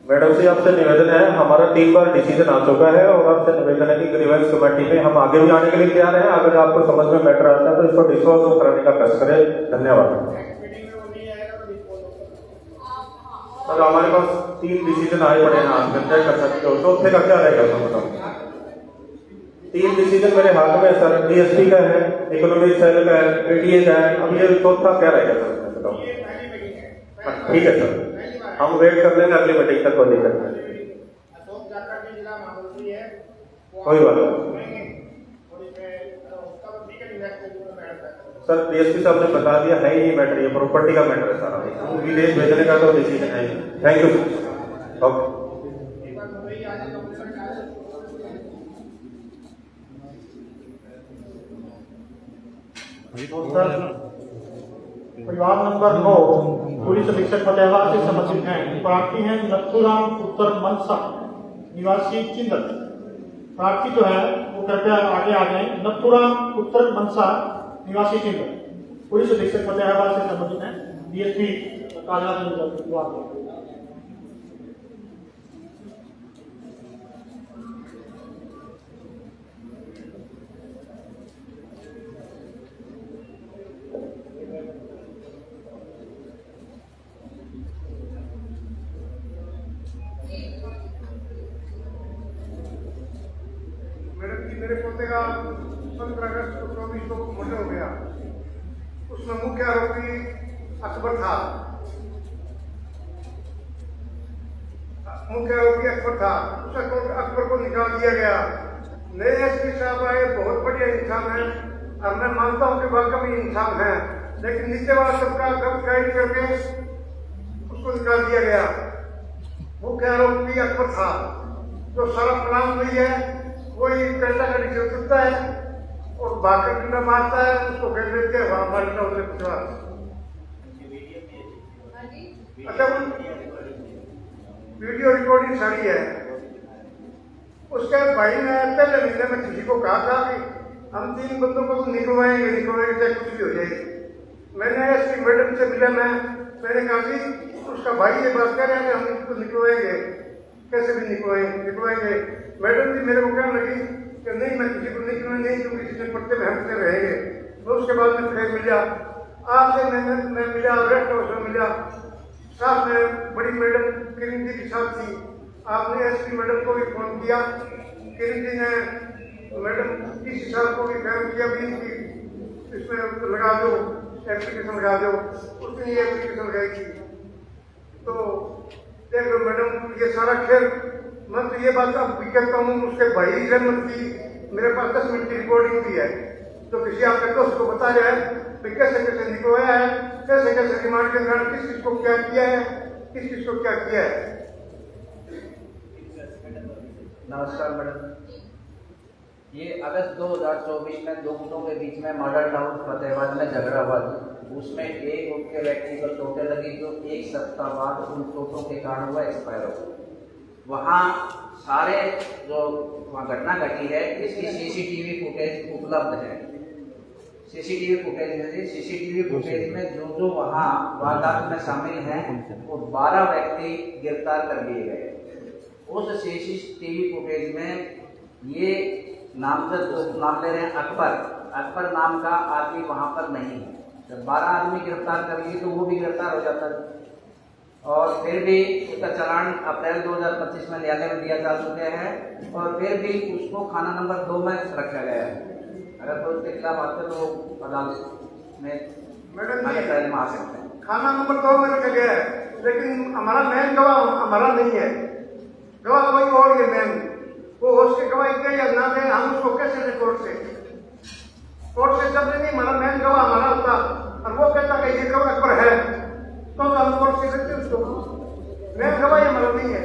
मैडम से आपसे निवेदन है, हमारा 3 बार डिसीजन आ चुका है और आपसे निवेदन है कि ग्रीवेंस कमेटी में हम आगे भी आने के लिए तैयार हैं। अगर आपको समझ में मैटर आता है तो इसको डिस्कस कराने का प्रयास करें। धन्यवाद। सर हमारे पास 3 डिसीजन आए पड़े हैं, आप चेक कर सकते हो। चौथे का क्या रहेगा सर बताओ? 3 डिसीजन मेरे हाथ में सर, डीएसपी का है, इकोनॉमिक सेल का है, एटीए का है। अब ये चौथा क्या रहेगा सर बताओ? ठीक है सर, हम वेट कर लेंगे अगली मीटिंग तक, कोई दिक्कत नहीं। कोई बात नहीं सर, डीएसपी साहब ने बता दिया है, ये मैटर, ये प्रॉपर्टी का मैटर है सारा, विदेश भेजने का तो डिसीजन है। Thank you sir. ओके परिवार नंबर 9 पुलिस अधीक्षक फतेहाबाद से संबंधित हैं। प्रार्थी हैं नथुराम पुत्र मनसा निवासी चिंदल। प्रार्थी जो है वो कृपया आगे आ जाए। नथुराम पुत्र मनसा निवासी चिंदल, पुलिस अधीक्षक फतेहाबाद से संबंधित हैं। डीएसपी कार्यालय। मैडम जी, मेरे पोते का 15 अगस्त 24 को मर्डर हो गया। उसमें मुख्य आरोपी अकबर था। उस अकबर को निकाल दिया गया। नए एसपी साहब आए, बहुत बढ़िया इंसान है और मैं मानता हूँ कि वाकई इंसान है, लेकिन नीचे वाला सबका गलत गाइड करके उसको निकाल दिया गया। मुख्य आरोपी अकबर था, जो सारा प्लान हुई है कोई कैसा गाड़ी से उतरता है और बाकी डंडा मारता है, उसको फेंक देते हैं वहां मारता उसे पिछवा। अच्छा, वीडियो रिकॉर्डिंग सारी है। उसके भाई ने पहले महीने में किसी को कहा था कि हम 3 बंदों को तो निकलवाएंगे चाहे कुछ भी हो जाएगी। मैंने एसपी मैडम से मिला, मैंने कहा कि उसका भाई ये बात कह रहे हैं कि हम इसको निकलवाएंगे, कैसे भी निकलवाएंगे। मैडम जी मेरे को कहने लगी कि नहीं, मैं किसी को नहीं, क्योंकि किसी पट्टे में हमसे रहेंगे। तो उसके बाद में फिर मिला आपसे, मैं मिला, रेस्ट हाउस में मिला। साथ में बड़ी मैडम किरण जी के साथ थी। आपने एसपी मैडम को भी फोन किया, किरण जी ने मैडम डीसी साहब को भी फोन किया भी इसमें लगा दो, एप्लीकेशन लगा दो। उसने ये एप्लीकेशन लगाई थी। तो देख लो मैडम, ये सारा खेल। मैं तो ये बात अब भी कहता हूँ, उसके भाई जन्म की मेरे पास 10 मिनट की रिकॉर्डिंग भी है। तो किसी आपके दोस्त को बता रहा है कि कैसे कैसे निकलवाया है, कैसे कैसे रिमांड के दौरान किस चीज को क्या किया है, किस चीज को क्या किया है। नमस्कार मैडम, ये अगस्त 2024 में 2 गुटों के बीच में मॉडल टाउन फतेहाबाद में झगड़ा हुआ था। उसमें एक गुट के व्यक्ति को चोटें लगी, जो 1 सप्ताह बाद उन चोटों के कारण वह एक्सपायर हो गया। वहाँ सारे जो वहाँ घटना घटी है इसकी सीसीटीवी फुटेज उपलब्ध है। सीसीटीवी फुटेज में जो वहाँ वारदात में शामिल हैं वो 12 व्यक्ति गिरफ्तार कर लिए गए। उस सीसीटीवी फुटेज में ये नामजद जो नाम ले रहे हैं अकबर नाम का आदमी वहाँ पर नहीं है। जब 12 आदमी गिरफ्तार कर लिए तो वो भी गिरफ्तार हो जाता है, और फिर भी उसका चालान अप्रैल 2025 में न्यायालय में दिया जा चुके हैं, और फिर भी उसको खाना नंबर 2 में रखा गया है। अगर कोई उसके खिलाफ आते तो अदालत में अप्रैल में आ सकते हैं। खाना नंबर 2 में रखा गया है, लेकिन हमारा मेन गवाह हमारा नहीं है। गवाह कोई और ये मेन, वो उसके गवाही दे या ना दे, हम उसको कैसे दे कोर्ट से जब नहीं, हमारा मेन गवाह हमारा होता और वो कहता कि ये गवाह अकबर है, तो हम कोर्ट से देते उसको। मेन गवाही हमारा नहीं है।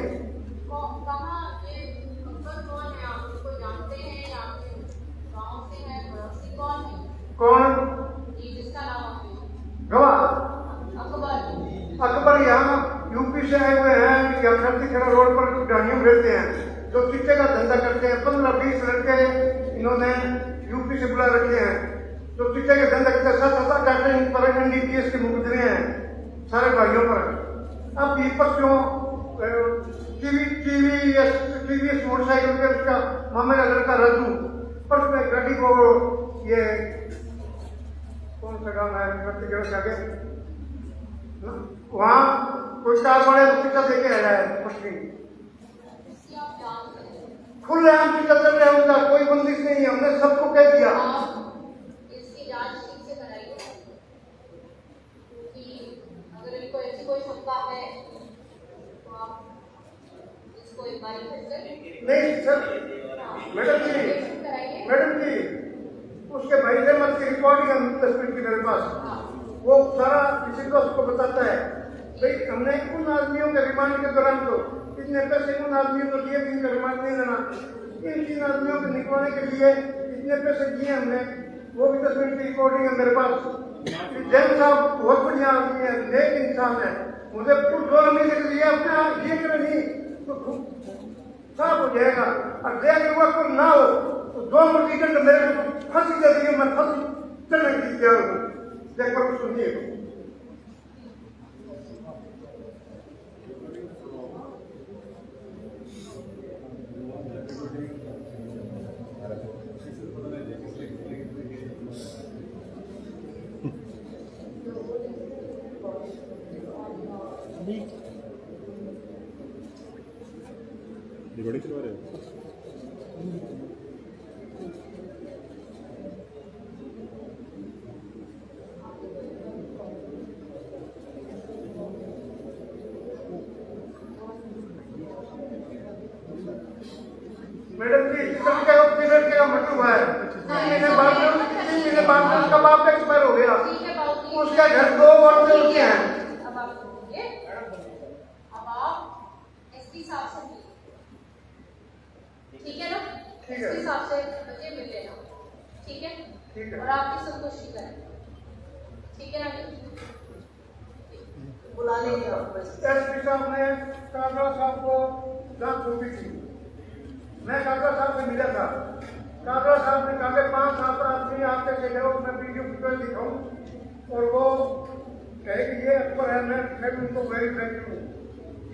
कौन गवाह? अकबर यहाँ यूपी से आए हुए हैं, या खड़ा रोड पर गाड़ियों में रहते हैं, जो चिट्टे का धंधा करते हैं। 15-20 लड़के इन्होंने यूपी से बुला रखे हैं, जो चिट्टे के धंधा करते हैं। 7 डॉक्टर पर NDPS के मुकदमे हैं सारे भाइयों पर। अब विपक्ष क्यों टीवीएस मोटरसाइकिल पे उसका मामा का लड़का राजू पर उसने गाड़ी को ये कौन सा गाँव है आगे वहाँ कोई कार वाले टिकट देके आया है पटरी खुले आम टिकट चल रहा है उनका कोई बंदिश नहीं है हमने सबको कह दिया इसकी जांच ठीक से कराइए कि अगर इनको ऐसी कोई शंका है तो आप इसको एक बार फिर से नहीं सर मैडम जी उसके भाई से मत की रिकॉर्डिंग है 10 मिनट की मेरे पास वो सारा किसी दोस्त को बताता है भाई हमने उन आदमियों के रिमांड के दौरान तो इतने पैसे उन आदमियों को दिए जिनका रिमांड नहीं लेना इन 3 आदमियों को निकलवाने के लिए इतने पैसे दिए हमने वो भी 10 मिनट की रिकॉर्डिंग है मेरे पास जैन साहब बहुत बढ़िया आदमी है नेक इंसान है मुझे कुछ 2 महीने के लिए अपने आप ये करे नहीं तो साफ हो जाएगा और दया के हुआ कोई ना हो तो 2 घंटे मेरे को फांसी दे दी मैं फांसी चलने की तैयार हूँ देखो सुनिए बड़ी चलवा रहे हो मैडम जी सिस्टम का पीरियड का मतलब है 3 महीने बाद उसका बाप एक्सपायर हो गया उसका घर 2 वर्ष से उनके हैं अब आप सुनिए अब आप एसपी साहब से मिलिए ठीक है ना एसपी साहब से मुझे मिल लेना ठीक है और आपकी संतुष्टि करें ठीक है ना बुला लेंगे आप एसपी साहब ने काबरा साहब को जांच सौंपी थी मैं काबरा साहब से मिला था काबरा साहब ने कहा 5-7 आदमी आपके से गए मैं वीडियो फुटेज दिखाऊं और वो कहे कि ये अकबर है मैं उनको वेरीफाई करूँ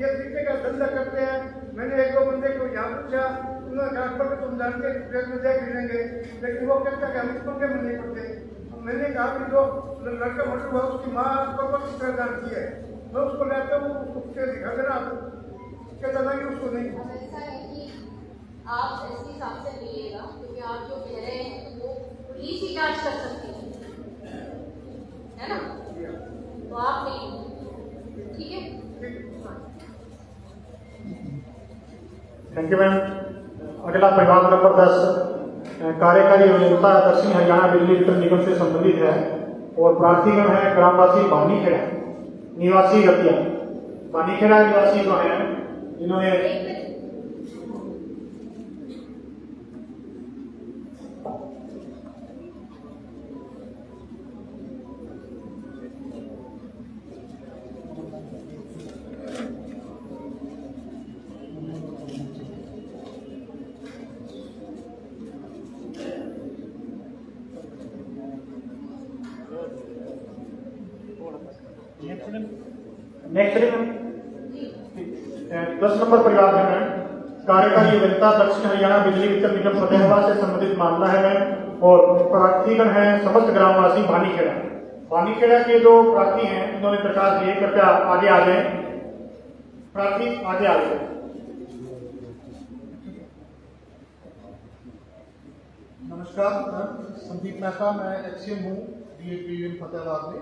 ये तरीके का धंधा करते हैं मैंने 1-2 बंदे को यहाँ पूछा उन्होंने कहा अकबर को तुम जानते फुटेज में देख लेंगे लेकिन वो कहता कि हम इस पंखे में नहीं पड़ते मैंने कहा कि जो लड़का मर्डर हुआ उसकी माँ अकबर को किस तरह जानती है मैं उसको लेता हूँ उसको फुटेज दिखा देना कहता था कि उसको नहीं ऐसा है कि आप एसपी साहब से मिलिएगा क्योंकि आप जो कह रहे हैं तो वो पुलिस ही जांच कर सकती है ना तो आप नहीं ठीक है थैंक यू मैम अगला परिवार नंबर 10 कार्यकारी अभियंता दक्षिण हरियाणा बिजली वितरण निगम से संबंधित है और प्रार्थीगण है ग्रामवासी भानीखेड़ा निवासी गतिया भानीखेड़ा निवासी जो है जिन्होंने नेक्स्ट 10 नंबर परिवार है मैम कार्यकारी अभियंता दक्षिण हरियाणा बिजली वितरण निगम फतेहाबाद से संबंधित मामला है मैम और प्रार्थीगण है समस्त ग्रामवासी भानीखेड़ा के जो प्रार्थी हैं उन्होंने प्रकाश दिए कृपया आगे आ जाए प्रार्थी आगे आ जाए नमस्कार मैं संदीप मेहता मैं एचसीएम हूँ डीएपी फतेहाबाद में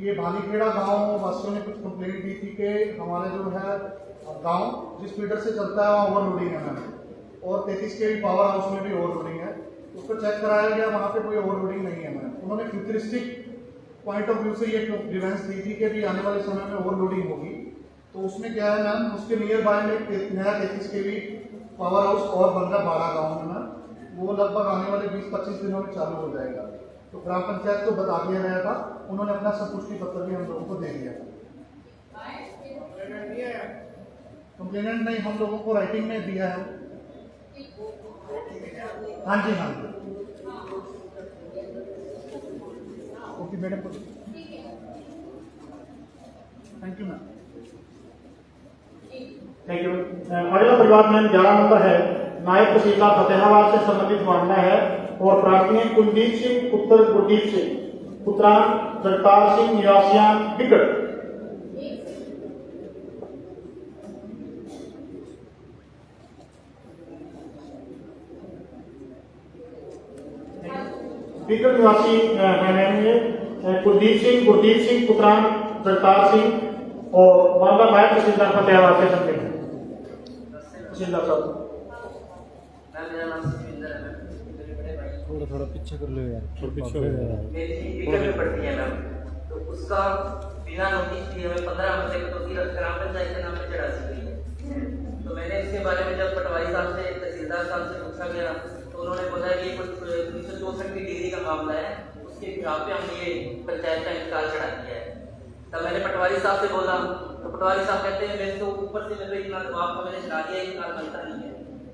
ये भानीखेड़ा गांव वासियों ने कुछ कंप्लेंट दी थी कि हमारे जो है गांव जिस फीडर से चलता है वहाँ ओवरलोडिंग है मैम और 33 के पावर हाउस में भी ओवरलोडिंग है उसको चेक कराया गया वहाँ पे कोई ओवरलोडिंग नहीं है मैम उन्होंने फ्यूचरिस्टिक पॉइंट ऑफ व्यू से ये ग्रीवेंस दी थी कि अभी आने वाले समय में ओवरलोडिंग होगी तो उसमें क्या है मैम उसके नियर बाय में एक नया 33 के पावर हाउस और बन रहा 12 गाँव में मैम वो लगभग आने वाले 20-25 दिनों में चालू हो जाएगा तो ग्राम पंचायत को बता दिया गया था उन्होंने अपना संतुष्टि पत्र भी हम लोगों को दे दिया कंप्लेनेंट नहीं हम लोगों को राइटिंग में दिया है हाँ जी हाँ जी okay madam thank you ma'am thank you. अगला परिवार में 11 नंबर है, नायब तहसीलदार फतेहाबाद से संबंधित मामला है और प्रार्थी हैं कुलदीप सिंह पुत्र गुरदीप सिंह, पुत्रान जगतार सिंह, निवासियान बिगड़। बिगड़ निवासी है कुलदीप सिंह, गुरदीप सिंह, पुत्रान जगतार सिंह और मामला नायब तहसीलदार फतेहाबाद से संबंधित है। तहसीलदार साहब मेरा नाम सुखविंदर है मैम, मेरे बड़े भाई थोड़ा पीछे कर लो यार, थोड़ा पीछे हो यार। मेरी टिकट में पड़ती है मैम, तो उसका बिना नोटिस दिए हमें 15 मरले को तो ग्राम पंचायत के नाम पे चढ़ा दी गई है। तो मैंने इसके बारे में जब पटवारी साहब से, तहसीलदार साहब से पूछा गया तो उन्होंने बताया कि 1964 की डिग्री का मामला है, उसके यहाँ पे हमने ये पंचायत का इंतकाल चढ़ा दिया है। तब मैंने पटवारी साहब से बोला तो पटवारी साहब कहते हैं मेरे तो ऊपर से मेरे इतना दबाव को मैंने चढ़ा दिया, इंतकाल बनता नहीं है।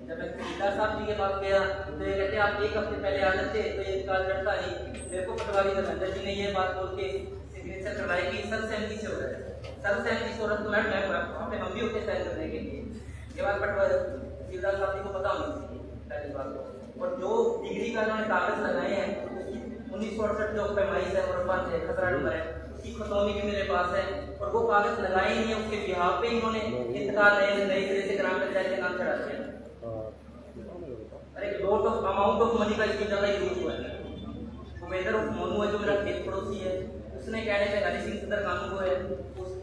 जब मैं तहसीलदार साहब जी के पास गया तो ये कहते आप 1 हफ्ते पहले आ जाते तो ये इंतकाल चढ़ता नहीं। मेरे को पटवारी धर्मेंद्र जी ने ये बात बोल के सिग्नेचर करवाई कि सर्वसहमति से हो रहा है। सर्वसहमति से हो रहा तो मैं वहाँ पे हम भी होते साइन करने के लिए। ये बात पटवारी तहसीलदार साहब जी को पता होनी चाहिए पहली बात को। और जो डिग्री का उन्होंने कागज लगाए हैं 1968 जो पैमाइश है और खतरा नंबर है उसकी खतौनी भी मेरे पास है और वो कागज लगाए ही नहीं है, उसके बिहार पे इन्होंने इंतकाल नए सिरे से ग्राम पंचायत के नाम चढ़ा दिया। अरे lot of amount of money का इसकी ज्यादा यूज हुआ है। उमेदर ऑफ मोनू है जो मेरा खेत पड़ोसी है, उसने कहने पे हरी सिंह सदर कानून को है,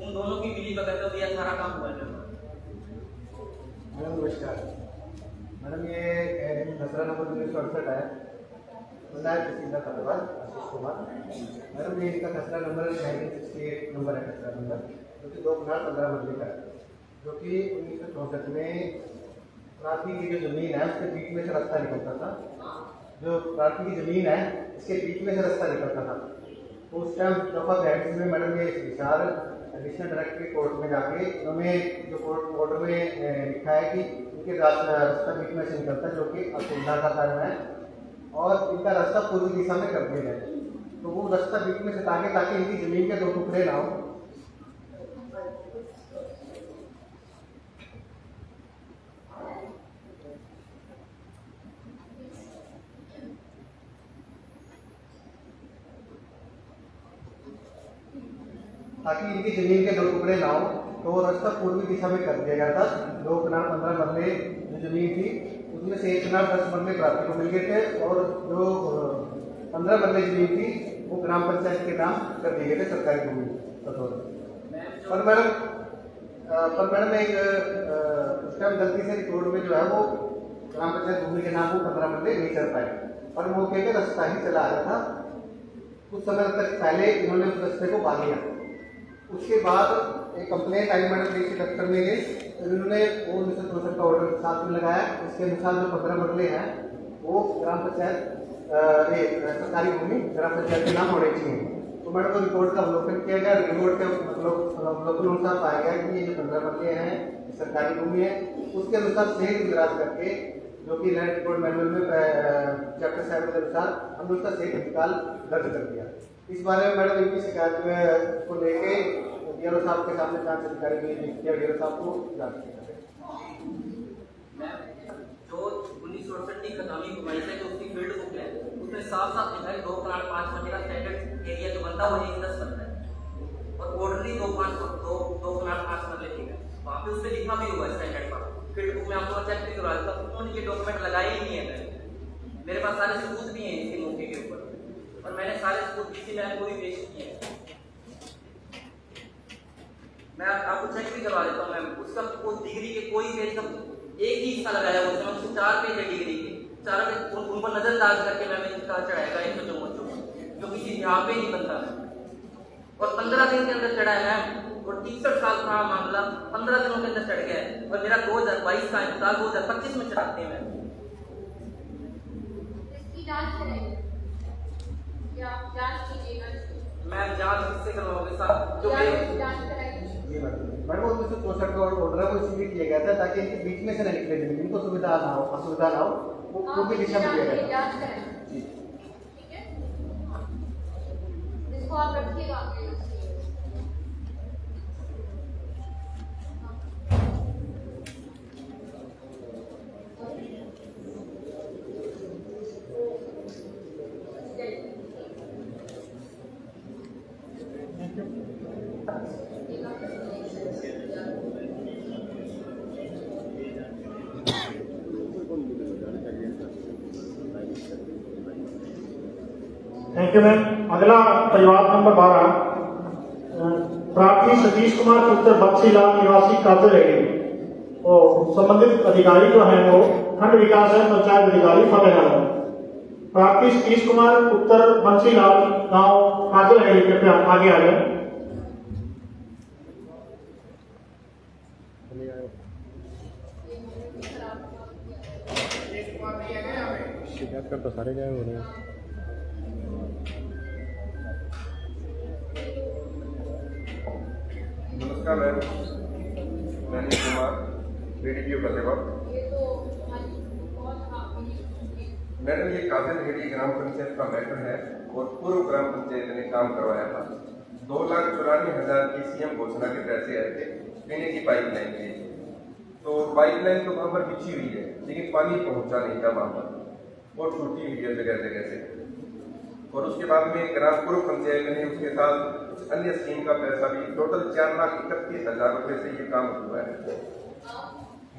उन दोनों की मिली भगत हो दिया, सारा काम हुआ है। मैडम नमस्कार मैडम, ये खसरा नंबर 1968 है, नायब तहसीलदार फतेहाबाद आशीष कुमार। मैडम ये इनका खसरा नंबर 1968 नंबर है, खसरा नंबर जो कि 2 कनाल 15 मरले का है, जो कि 1964 में प्रार्थी की जो जमीन है उसके बीच में से रास्ता निकलता था। जो प्रार्थी की जमीन है इसके बीच में से रास्ता निकलता था। तो उस टाइम दफा 42 में मैडम ये विचार एडिशनल डायरेक्टर कोर्ट में जाके उन्होंने जो कोर्ट ऑर्डर में लिखा है कि इनके रास्ता बीच में से निकलता है, जो कि असुविधा का कारण है और इनका रास्ता पूर्व दिशा में कर दिया जाए। तो वो रास्ता बीच में से ताकि इनकी जमीन के 2 टुकड़े ना हो। ताकि इनकी जमीन के 2 टुकड़े ना हो, तो वो रास्ता पूर्वी दिशा में कर दिया गया था। 2 कनाल 15 मरले जो जमीन थी उसमें से 1 कनाल 10 मरले प्रार्थी को मिल गए थे और जो 15 मरले जमीन थी वो ग्राम पंचायत के नाम कर दिए गए थे, सरकारी भूमि पर मैडम एक उस टाइम गलती से रिकॉर्ड में जो है वो ग्राम पंचायत भूमि के नाम वो 15 मरले नहीं चल पाए पर मौके पे रास्ता ही चला आ रहा था। कुछ समय तक पहले इन्होंने उस रास्ते को पा लिया। उसके बाद एक कंप्लेंट आई मैडम डीसी दफ्तर में गई तो इन्होंने वो 1964 का ऑर्डर साथ में लगाया। इसके अनुसार जो 15 मरले हैं वो ग्राम पंचायत सरकारी भूमि ग्राम पंचायत के नाम होने चाहिए। तो मैडम को रिपोर्ट का अवलोकन किया गया। रिपोर्ट के अवलोकन अनुसार पाया गया कि ये जो 15 मरले हैं सरकारी भूमि है। उसके अनुसार सही इंतजाज करके जो कि लैंड रिकॉर्ड मैनुअल में चैप्टर 7 के अनुसार हमने उसका सही इंतकाल दर्ज कर दिया। इस बारे में मैडम इनकी शिकायत को लेके डीआरओ साहब के सामने जांच अधिकारी ने किया, डीआरओ साहब को जांच जो 1968 की खतौनी घुमाई है जो उसकी फील्ड बुक है उसमें साफ साफ लिखा है 2 कनाल 5 मरले का स्टैंडर्ड एरिया जो बनता है वो 1/10 बनता है और ऑर्डरली 2 कनाल 5 मरले ठीक है। वहाँ पे उसमें लिखा भी हुआ है स्टैंडर्ड पर। फील्ड बुक में आपको चेक भी करवा देता हूँ, उन्होंने ये डॉक्यूमेंट लगाए ही नहीं है। मेरे पास सारे सबूत भी हैं इसके मौके के ऊपर और मैंने सारे सबूत किसी में पूरी पेश किए हैं। मैं आपको चेक भी करवा देता हूँ मैम। उसका उस डिग्री के कोई पेज का एक ही हिस्सा लगाया हुआ है, उसमें 4 पेज है डिग्री के, 4 पेज उन पर नजरअंदाज करके मैंने इंतकाल चढ़ाएगा 154 जो किसी यहाँ पे नहीं बनता और 15 दिन के अंदर चढ़ा है मैम। और 63 साल का मामला 15 दिनों के अंदर चढ़ गया है और मेरा 2022 का इंतकाल 2025 में चढ़ाते हैं। इसकी जांच करेंगे या जांच कीजिएगा? मैं जांच किससे करवाऊंगा साहब? जो जांच कराइए। मैडम 1964 का ऑर्डर है वो इसलिए किया गया था ताकि इनके बीच में से न निकले जमीन, इनको सुविधा ना हो, असुविधा ना हो, वो पूर्वी दिशा में किया गया था। जांच करें ठीक है, इसको आप रखिएगा। Thank you ma'am. अगला परिवार नंबर 12 प्रार्थी सतीश कुमार पुत्र बंसीलाल निवासी काजल है। वो संबंधित अधिकारी जो है वो खंड विकास है पंचायत अधिकारी फतेहगढ़। प्रार्थी सतीश कुमार पुत्र बंसीलाल गांव काजल है, कृपया आगे आ जाए। शिकायत कर तो सारे गए हो रहे हैं। नमस्कार मैम, मैं अनिल कुमार, बीडीपीओ फतेहगढ़। मैडम, ये काजलहेड़ी ग्राम पंचायत का मैटर है और पूर्व ग्राम पंचायत ने काम करवाया था। 2,94,000 की सीएम घोषणा के पैसे आए थे पीने की पाइपलाइन के। तो पाइपलाइन तो वहाँ पर बिछी हुई है, लेकिन पानी पहुँचा नहीं था वहाँ पर, और छूटी हुई है जगह जगह से। और उसके बाद में ग्राम पूर्व पंचायत ने उसके साथ कुछ अन्य स्कीम का पैसा भी, टोटल 4,31,000 रुपये से ये काम हुआ है।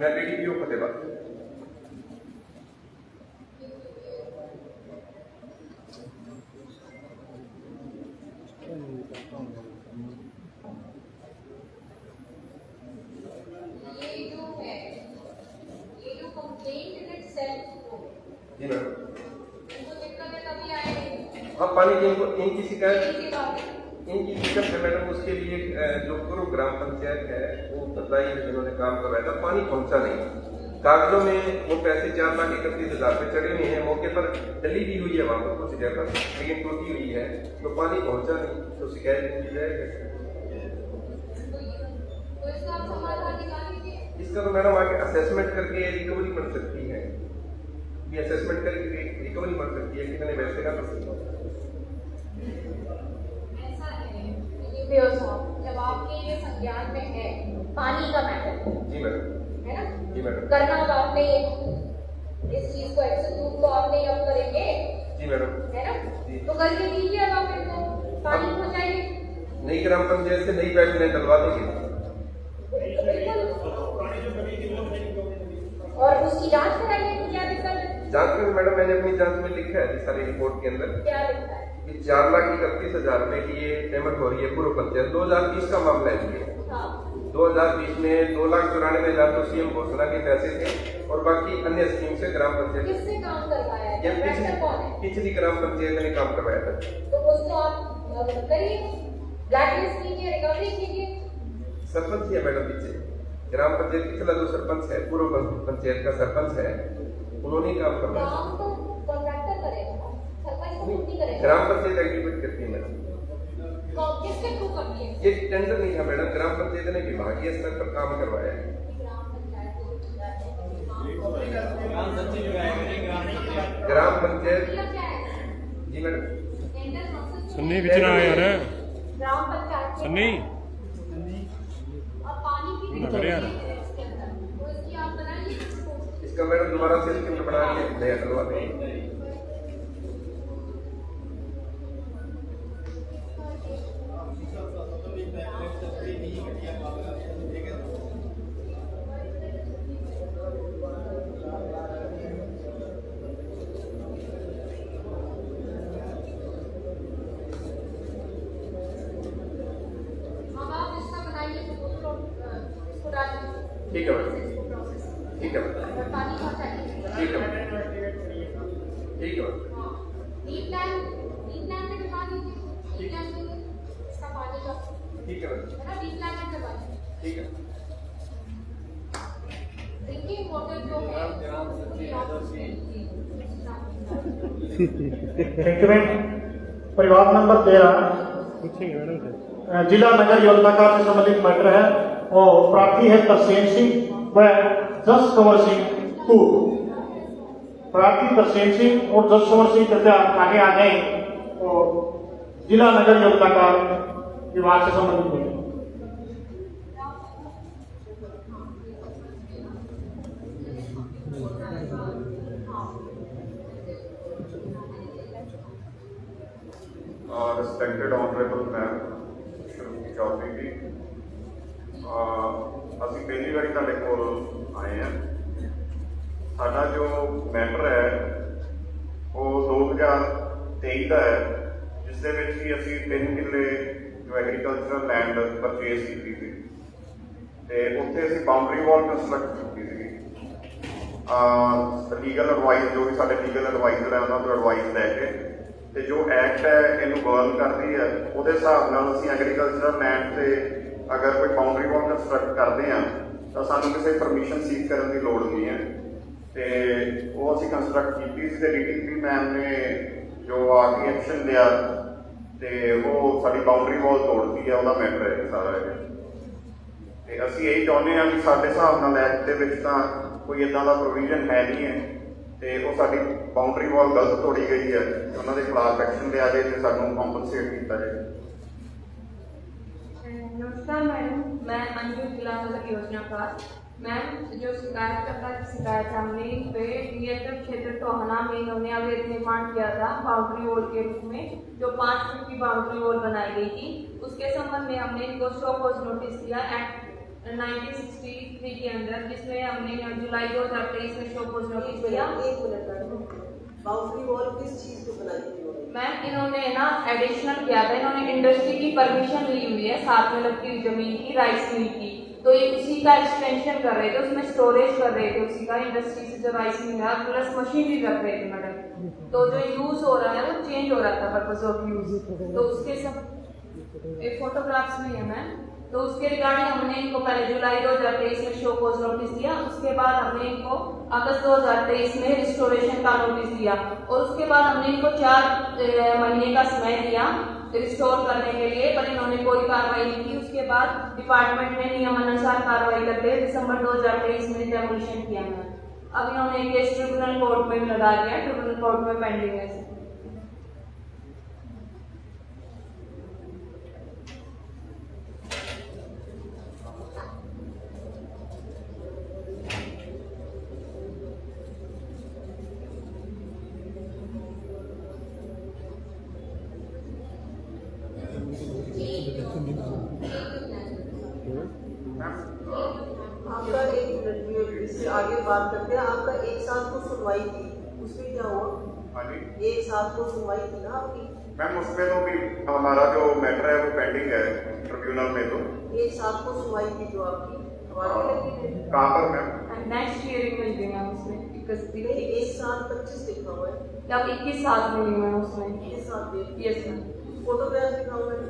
मैं बीडीपीओ फतेहगढ़। जी मैडम, हाँ पानी की इनकी शिकायत है मैडम। उसके लिए जो पूर्व ग्राम पंचायत है वो बताई है, जिन्होंने काम करवाया था, पानी पहुंचा नहीं। कागजों में वो पैसे 4,31,000 पे चढ़े हुए हैं, मौके पर डली भी हुई है वहाँ पर कुछ जगह, लेकिन टूटी हुई है, तो पानी पहुंचा नहीं, तो शिकायत की जाएगी। इसका तो मैडम आगे असेसमेंट करके रिकवरी बन सकती है, ये असेसमेंट करके रिकवरी बन सकती है, कितने पैसे का जब आपके ये संज्ञान में है पानी का मैटर, जी मैडम, है ना, जी मैडम, करना होगा आपने इस चीज को एक्सिक्यूट को आपने अब करेंगे, जी मैडम, है ना, तो करके दीजिए। अब आप फिर तो पानी पहुंचाइए, नई ग्राम पंचायत से नई पाइपलाइन डलवा देंगे, और उसकी जांच कराइए कि क्या रिजल्ट। जांच में मैडम मैंने अपनी जांच में लिखा है सारी रिपोर्ट के अंदर, क्या लिखा है कि 4,31,000 रुपए की ये पेमेंट हो रही है पूर्व पंचायत। 2020 का मामला है ये। 2020 में 2,94,000 तो सीएम घोषणा के पैसे थे, और बाकी अन्य स्कीम से ग्राम पंचायत किससे काम करवाया है, पिछली ग्राम पंचायत ने काम करवाया था। तो उसको आप करिए, ब्लैकलिस्ट कीजिए, रिकवरी कीजिए। सरपंच ही है मैडम पीछे, ग्राम पंचायत पिछला जो सरपंच है, पूर्व पंचायत का सरपंच है, उन्होंने काम करवाया। काम तो कॉन्ट्रैक्टर करेगा, सरपंच को नहीं करेगा, ग्राम पंचायत एग्रीमेंट करती है मैडम। किसके थ्रू करती है? ये टेंडर नहीं था मैडम, ग्राम पंचायत ने विभागीय स्तर पर काम करवाया है। ग्राम पंचायत जी मैडम, सन्नी बिचरा है यार, ग्राम पंचायत सन्नी अब पानी की ना यार, तो इसकी आप बनाइए, इसका मैडम दोबारा से स्कीम बना के नया करवा देंगे। ठीक है मैडम, ठीक है मैडम, पानी पहुंचाइए, ठीक है मैडम, ठीक है मैडम। डी प्लान में करवा दीजिए, डी प्लान में इसका पानी का, ठीक है मैडम, है ना, डी प्लान में करवा दीजिए। ठीक है। ड्रिंकिंग वाटर जो है थैंक यू मैम। परिवार नंबर 13 जिला नगर योजना से संबंधित मैटर है, और प्रार्थी है तरसेम सिंह व जस कंवर सिंह टूर। प्रार्थी तरसेम सिंह और जस कंवर सिंह कृपया आगे आ जाए, और जिला नगर योजना विभाग से संबंधित है। Respected Honorable Ma'am Shrimati Chaudhary जी, ਅਸੀਂ ਪਹਿਲੀ ਵਾਰੀ ਤੁਹਾਡੇ ਕੋਲ ਆਏ ਹਾਂ। ਸਾਡਾ ਜੋ ਮੈਟਰ ਹੈ ਉਹ 2023 ਦਾ ਹੈ, ਜਿਸ ਦੇ ਵਿੱਚ ਹੀ ਅਸੀਂ 3 ਕਿੱਲੇ ਜੋ ਐਗਰੀਕਲਚਰਲ ਲੈਂਡ ਪਰਚੇਸ ਕੀਤੀ ਸੀ ਤੇ ਉੱਥੇ ਅਸੀਂ ਬਾਉਂਡਰੀ ਵਾਲ ਕੰਸਟਰਕਟ ਕੀਤੀ ਸੀਗੀ। ਲੀਗਲ ਐਡਵਾਈਸ ਜੋ ਵੀ ਸਾਡੇ ਲੀਗਲ ਐਡਵਾਈਜ਼ਰ ਹੈ ਉਹਨਾਂ ਤੋਂ ਐਡਵਾਈਸ ਲੈ ਕੇ ਤੇ ਜੋ ਐਕਟ ਹੈ ਇਹਨੂੰ ਬਰਨ ਕਰਦੀ ਹੈ ਉਹਦੇ ਹਿਸਾਬ ਨਾਲ ਅਸੀਂ ਐਗਰੀਕਲਚਰਲ ਲੈਂਡ ਤੇ ਅਗਰ ਕੋਈ ਬਾਉਂਡਰੀ ਵਾਲ ਕੰਸਟਰਕਟ ਕਰਦੇ ਹਾਂ ਤਾਂ ਸਾਨੂੰ ਕਿਸੇ ਪਰਮਿਸ਼ਨ ਸੀਕ ਕਰਨ ਦੀ ਲੋੜ ਨਹੀਂ ਹੈ ਤੇ ਉਹ ਅਸੀਂ ਕੰਸਟਰਕਟ ਕੀਤੀ ਸੀ ਤੇ ਡੀਟੀਪੀ ਮੈਮ ਨੇ ਜੋ ਆ ਕੇ ਐਕਸ਼ਨ ਲਿਆ ਤੇ ਉਹ ਸਾਡੀ ਬਾਉਂਡਰੀ ਵਾਲ ਤੋੜਦੀ ਹੈ, ਉਹਦਾ ਮੈਟਰ ਹੈ ਸਾਰਾ ਇਹ। ਤੇ ਅਸੀਂ ਇਹੀ ਚਾਹੁੰਦੇ ਹਾਂ ਕਿ ਸਾਡੇ ਹਿਸਾਬ ਨਾਲ ਐਕਟ ਦੇ ਵਿੱਚ ਤਾਂ ਕੋਈ ਇੱਦਾਂ ਦਾ ਪ੍ਰੋਵੀਜ਼ਨ ਹੈ ਨਹੀਂ ਹੈ ਤੇ ਉਹ ਸਾਡੀ ਬਾਉਂਡਰੀ ਵਾਲ ਗਲਤ ਤੋੜੀ ਗਈ ਹੈ ਤੇ ਉਹਨਾਂ ਦੇ ਖਿਲਾਫ ਐਕਸ਼ਨ ਲਿਆ ਜਾਏ ਤੇ ਸਾਨੂੰ ਕੰਪਨਸੇਟ ਕੀਤਾ ਜਾਏ। नमस्कार मैडम, मैं अंजू फिलहाल योजना का मैम जो शिकायत हमने पे नियंत्रण क्षेत्र टोहना में इन्होंने अवैध निर्माण किया था बाउंड्री वॉल के रूप में जो 5 फीट की बाउंड्री वॉल बनाई गई थी। उसके संबंध में हमने इनको शो कॉज नोटिस दिया एक्ट 1963 के अंदर, जिसमें हमने जुलाई 2023 में शो कॉज नोटिस दिया। बाउंड्री वॉल किस चीज को बनाई थी मैम? इन्होंने ना एडिशनल किया था, इन्होंने इंडस्ट्री की परमिशन ली हुई है साथ में लगती हुई जमीन की, राइस मिल की, तो ये उसी का एक्सटेंशन कर रहे थे, उसमें स्टोरेज कर रहे थे उसी का, इंडस्ट्री से जो राइस मिल रहा प्लस मशीन भी रख रहे थे मैडम। तो जो यूज हो रहा है वो चेंज हो रहा था पर्पज ऑफ यूज, तो उसके सब एक फोटोग्राफ्स में है मैम। तो उसके रिगार्डिंग हमने इनको पहले जुलाई 2023 में शो कॉज नोटिस दिया, उसके बाद हमने इनको अगस्त 2023 में रिस्टोरेशन का नोटिस दिया और उसके बाद हमने इनको 4 महीने का समय दिया रिस्टोर करने के लिए, पर इन्होंने कोई कार्रवाई नहीं की। उसके बाद डिपार्टमेंट ने नियमानुसार कार्रवाई करके दिसंबर 2023 में डेमोलिशन किया है। अब इन्होंने केस ट्रिब्यूनल कोर्ट में लगा दिया, ट्रिब्यूनल कोर्ट में पेंडिंग है। आपका इससे आगे बात करते हैं। आपका एक साथ को सुनवाई थी, उसमें क्या हुआ? हाँ जी, एक साथ को सुनवाई थी ना आपकी मैम, उसमें तो भी हमारा जो मैटर है वो पेंडिंग है ट्रिब्यूनल में। तो एक साथ को सुनवाई थी जो आपकी कहाँ पर मैम? नेक्स्ट ईयर मिल गई मैम उसमें 21 एक साथ 25 लिखा हुआ है, क्या 21 साथ मिली मैम उसमें? 21 साथ यस मैम। फोटोग्राफ लिखा हुआ है।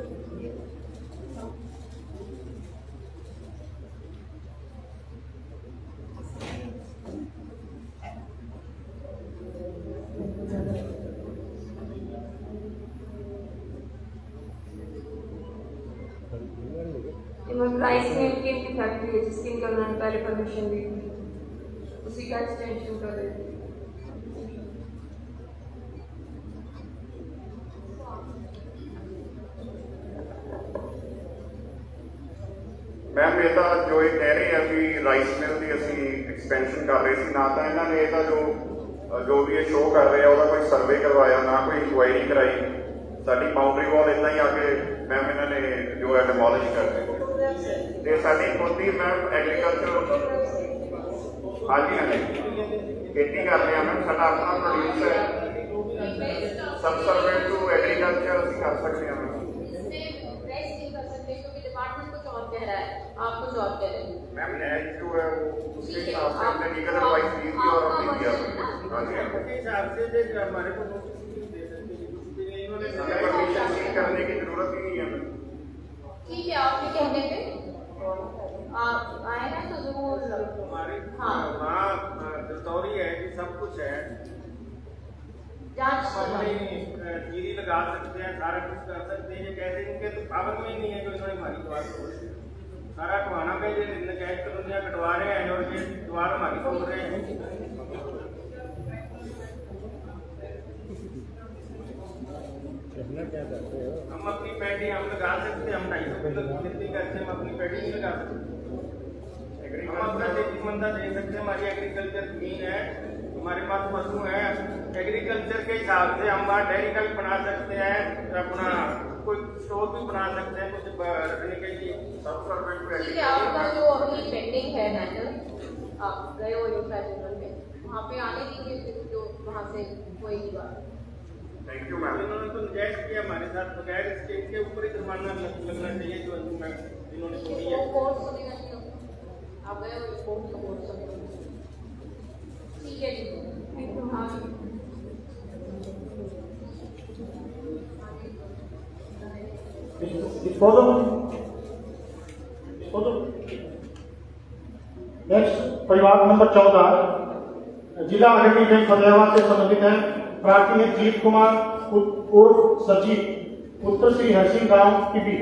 राइस मिल की इनकी फैक्ट्री है जिसकी इनका उन्होंने पहले परमिशन दी थी, उसी का एक्सटेंशन कर रहे थे। मैम ये तो जो ये कह रहे हैं भी राइस मिल की असी एक्सपेंशन कर रहे थे, ना तो इन्होंने ये जो भी ये शो कर रहे हैं वह कोई सर्वे करवाया, ना कोई इंक्वायरी कराई। साडी बाउंड्री वॉल इतना ही आके मैम इन्होंने जो है डिमोलिश कर दी ते साडी खुद ही मैम एग्रीकल्चर हाँ जी हाँ जी खेती कर रहे हैं मैम, साडा अपना प्रोड्यूस है, सबसर्वेंट टू एग्रीकल्चर असी कर सकते हैं मैम। डिपार्टमेंट कुछ और कह रहा है, आप कुछ और कह रहे हैं मैम। नेक्स्ट जो है वो उसके हिसाब से हमने लीगल एडवाइस दी थी और हमने दिया। हाँ जी हमारे को परमिशन सीक करने की जरूरत ही नहीं है। ठीक है, आपके कहने पे आए हैं तो जरूर। हाँ दस्तौरी है कि सब कुछ है, जांच जीरी लगा सकते हैं, सारा कुछ कर सकते हैं। ये कहते हैं इनके तो पावर में ही नहीं है जो इन्होंने हमारी द्वार सारा टवाना पे ये नजायज कॉलोनियाँ कटवा रहे हैं और ये द्वार हमारी खोल रहे हैं। हम अपनी पैडी हम लगा सकते हैं, हम 250 किलो खेती करते हैं, हम अपनी पैडी नहीं लगा सकते। हम अपना खेती मंदा दे सकते हैं, हमारी एग्रीकल्चर जमीन है, हमारे पास पशु है, एग्रीकल्चर के हिसाब से हम वहाँ डेयरी का भी बना सकते हैं, अपना कोई स्टोर भी बना सकते हैं कुछ रखने के लिए। ठीक है, आपका जो अभी पेंडिंग है मैटर, आप गए हो ट्राइब्यूनल में, वहाँ पे आने दीजिए, जो वहाँ से कोई बात थैंक यू मैम। इन्होंने तो नजायज किया हमारे साथ, बगैर इसके इनके ऊपर ही जुर्माना लगना चाहिए जो इन्होंने छोड़ी है। ठीक है जी, नेक्स्ट परिवार नंबर 14 जिला अग्रणी बैंक फतेहाबाद से संबंधित है। प्रार्थी है जीत कुमार उर्फ सजीत, पुत्र श्री हरसिंह गांव टिबी।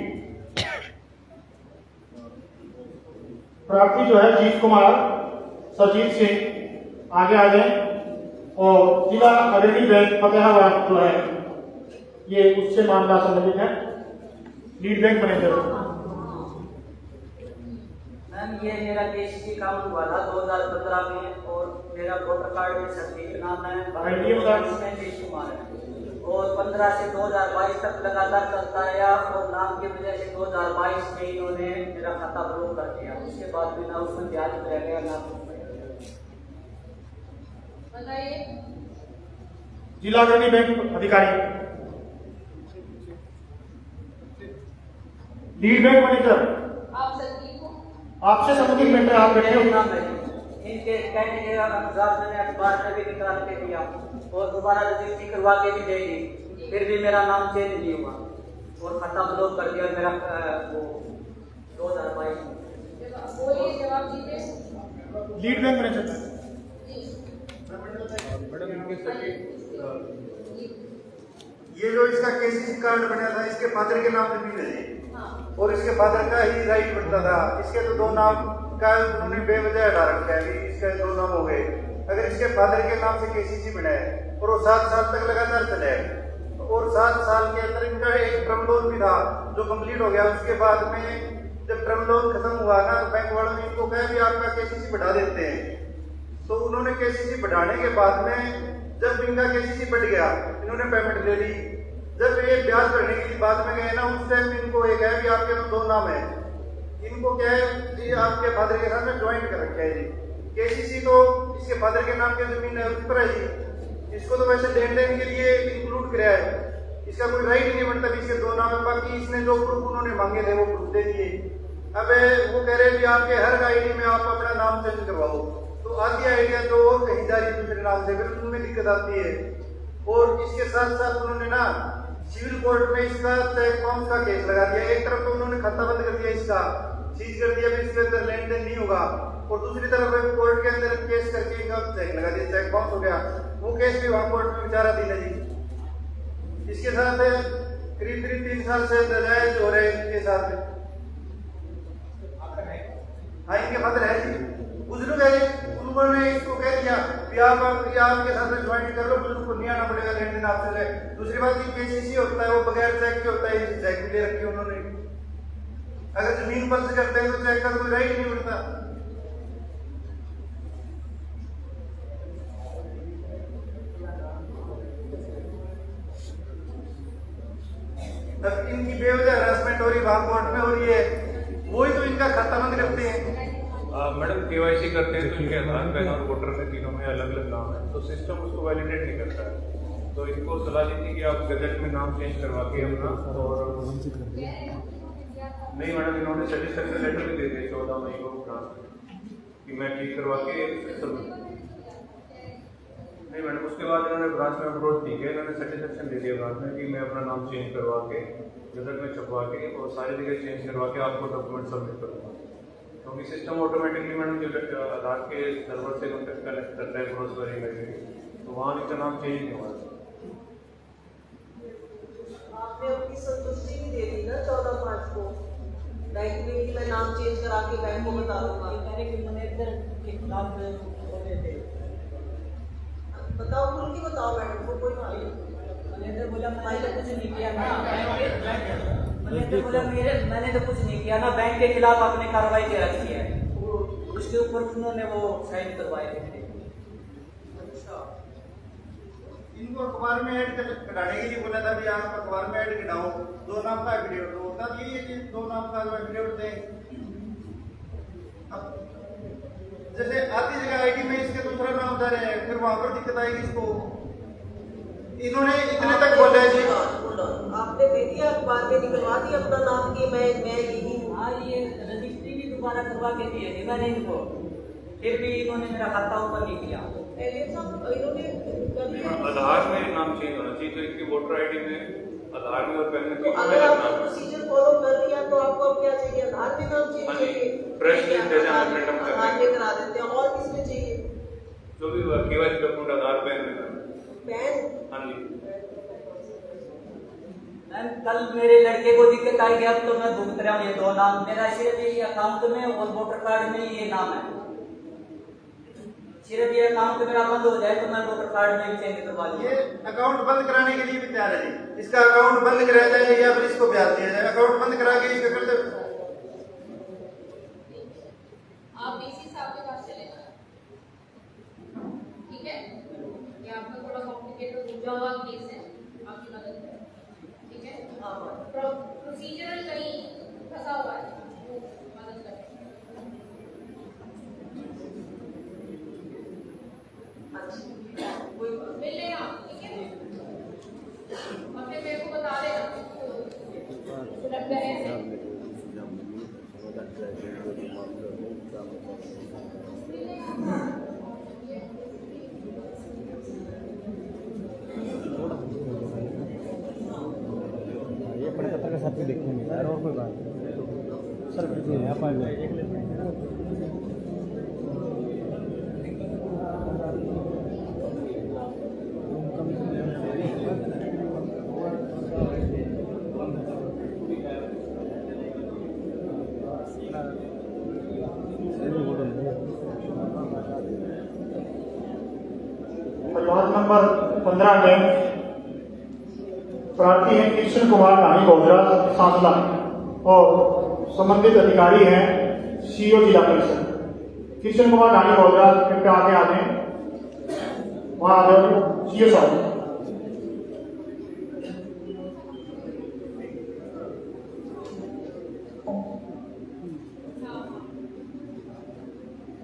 प्रार्थी जो है जीत कुमार सजीत सिंह आगे आ जाए। और जिला अग्रणी बैंक फतेहाबाद जो है ये उससे मामला संबंधित है। Lead bank manager. मैम ये मेरा केसीसी काम हुआ था 2015 में और मेरा वोटर कार्ड में सर्टिफिकेट नाम है जीत कुमार है और 15 से 2022 तक लगातार चलता रहा और नाम की वजह से 2022 में इन्होंने मेरा खाता ब्लॉक कर दिया। उसके बाद भी ना उसमें ब्याज रह गया ना बताइए। जिला अग्रणी बैंक अधिकारी। लीड बैंक मैनेजर आप सचिव को आपसे संबंधित मैटर आप बैठे हो। इनके कहने के अनुसार मैंने अखबार में भी निकाल के दिया और दोबारा रजिस्ट्री करवा के भी दे दी, फिर भी मेरा नाम चेंज नहीं हुआ और खाता ब्लॉक कर दिया मेरा वो 2022 में। बोलिए, जवाब दीजिए। Lead bank manager. ये जो इसका केसीसी कार्ड बना था इसके फादर के नाम जमीन है जी और इसके फादर का ही राइट बनता था। इसके तो 2 नाम का उन्होंने बेवजह हटा रखा है, इसके 2 नाम हो गए। अगर इसके फादर के नाम से केसीसी बना है और वो 7 साल तक लगातार चले और 7 साल के अंदर इनका एक टर्म लोन भी था जो कंप्लीट हो गया। उसके बाद में जब टर्म लोन खत्म हुआ ना तो बैंक वालों ने इनको कहा भी आपका केसीसी बढ़ा देते हैं। तो उन्होंने केसीसी बढ़ाने के बाद में जब इनका केसीसी बढ़ गया इन्होंने पेमेंट ले ली। जब ये ब्याज भरने की बात में गए ना उस टाइम इनको एक है भी आपके तो 2 नाम है। इनको क्या है जी आपके फादर के साथ में ज्वाइंट कर रखा है जी। केसीसी तो इसके फादर के नाम की जमीन है उस पर है जी। इसको तो वैसे लेन देन के लिए इंक्लूड कराया है, इसका कोई राइट ही नहीं बनता भी इसके 2 नाम है। बाकी इसने जो प्रूफ उन्होंने मांगे थे वो प्रूफ दे दिए। अब वो कह रहे हैं कि आपके हर आईडी में आप अपना नाम चेंज करवाओ, तो आधी आईडिया तो और कहीं जा रही दूसरे नाम से, फिर उनमें दिक्कत आती है। और इसके साथ साथ उन्होंने ना सिविल कोर्ट में इसका चेक बाउंस का केस लगा दिया। एक तरफ तो उन्होंने खाता बंद कर दिया, इसका सीज कर दिया, फिर इसके अंदर लेन देन नहीं होगा, और दूसरी तरफ कोर्ट के अंदर केस करके इनका चेक लगा दिया, चेक बाउंस हो गया। वो केस भी वहां कोर्ट में विचाराधीन है जी। इसके साथ करीब 3 साल से नाजायज हो रहे हैं इनके साथ। हाँ इनके फादर है जी, बुजुर्ग है, उन्होंने इसको कह दिया कि आप आपके साथ में ज्वाइन कर लो, बुजुर्ग को नहीं आना पड़ेगा लेन देन आपसे। दूसरी बात ये केसीसी होता है वो बगैर चेक के होता है, चेक भी ले रखी उन्होंने। अगर जमीन पर से करते हैं तो चेक का कोई राइट नहीं बनता। अब इनकी बेवजह हरासमेंट हो रही वहां कोर्ट में, और ये वही तो इनका खाता बंद करते हैं। मैडम केवाईसी करते हैं तो इनके आधार पैन और वोटर में तीनों में अलग अलग नाम है, तो सिस्टम उसको वैलिडेट नहीं करता है। तो इनको सलाह दी थी कि आप गजट में नाम चेंज करवा के अपना, और नहीं मैडम इन्होंने सेटिस्फैक्शन लेटर भी दे दिए 14 मई को कि मैं ठीक करवा के नहीं मैडम। उसके बाद इन्होंने ब्रांच में अप्रोच की है, इन्होंने सेटिस्फैक्शन दे दिया ब्रांच में कि मैं अपना नाम चेंज करवा के गजट में छपवा के और सारी जगह चेंज करवा के आपको डॉक्यूमेंट सबमिट करूँगा। क्योंकि सिस्टम ऑटोमेटिकली मैडम जो आधार के सर्वर से कनेक्ट करता है क्रॉस वेरीफाई, तो वहाँ इनका नाम चेंज नहीं हुआ। आपने अपनी संतुष्टि भी दे दी ना 14/5 को बैंक में कि मैं नाम चेंज करा के बैंक को बता दूंगा। मैनेजर के खिलाफ बोले थे, बताओ खुल के बताओ मैडम को, कोई मैनेजर बोला मैंने तो कुछ नहीं किया ना, मैनेजर बोला मैंने तो कुछ नहीं किया ना, बैंक के खिलाफ आपने कार्रवाई के रखी है, उसके ऊपर उन्होंने वो साइन करवाए थे। अच्छा इनको अखबार में ऐड कराने के लिए बोला था भी आप अखबार में ऐड कराओ, 2 नाम का एफिडेविट होता है, ये 2 नाम का एफिडेविट दें। अब जैसे आधी जगह आईडी में इसके दूसरा नाम उधर है, फिर वहां पर दिक्कत आएगी इसको। इन्होंने इतने तक बोला जी। आपने दे दिया अखबार में निकलवा दिया अपना नाम कि मैं यही हूँ। हाँ, ये रजिस्ट्री भी दोबारा करवा के दिए थे मैंने इनको, फिर भी इन्होंने मेरा खाता ऊपर नहीं किया। आधार में नाम चेंज होना चाहिए, तो इसकी वोटर आईडी में आधार में और पैन में तो अगर आपने प्रोसीजर फॉलो कर लिया तो आपको अब क्या चाहिए? आधार में नाम चेंज चाहिए, फ्रेश दे दें मैडम, आधार में करा देते हैं। और किसमें चाहिए? जो भी केवाईसी डॉक्यूमेंट आधार पैन में पैन। हाँ जी मैम, कल मेरे लड़के को दिक्कत आई गया तो मैं भुगत रहा हूँ ये 2 नाम। मेरा सिर्फ ये अकाउंट में और वोटर कार्ड में ये नाम है। सिर्फ ये अकाउंट मेरा बंद हो जाए तो मैं वोटर कार्ड में भी चेंज करवा लूँ। ये अकाउंट बंद कराने के लिए भी तैयार है जी। इसका अकाउंट बंद कराया जाए या फिर इसको ब्याज दिया जाए? अकाउंट बंद करा के इसका कर दे। आप डीसी साहब के पास चले जाना, ठीक है? ये आपका थोड़ा कॉम्प्लिकेटेड गुजरा हुआ केस है, आपकी मदद है, ठीक है? प्रोसीजरल कहीं फंसा हुआ है, मदद करें। मिल लेना, ठीक है? और फिर मेरे को बता देना लग गए हैं। ये बड़े पत्र के साथ भी देखेंगे यार, और कोई बात नहीं सर, कुछ नहीं आप आ जाए। परिवार नंबर 15 में प्रार्थी हैं कृष्ण कुमार नानी बोगरा सांसला और संबंधित अधिकारी हैं सीओ जिला परिषद। कृष्ण कुमार नानी बोगरा कृपया आगे आ जाए, वहां आ जाओ सीओ साहब।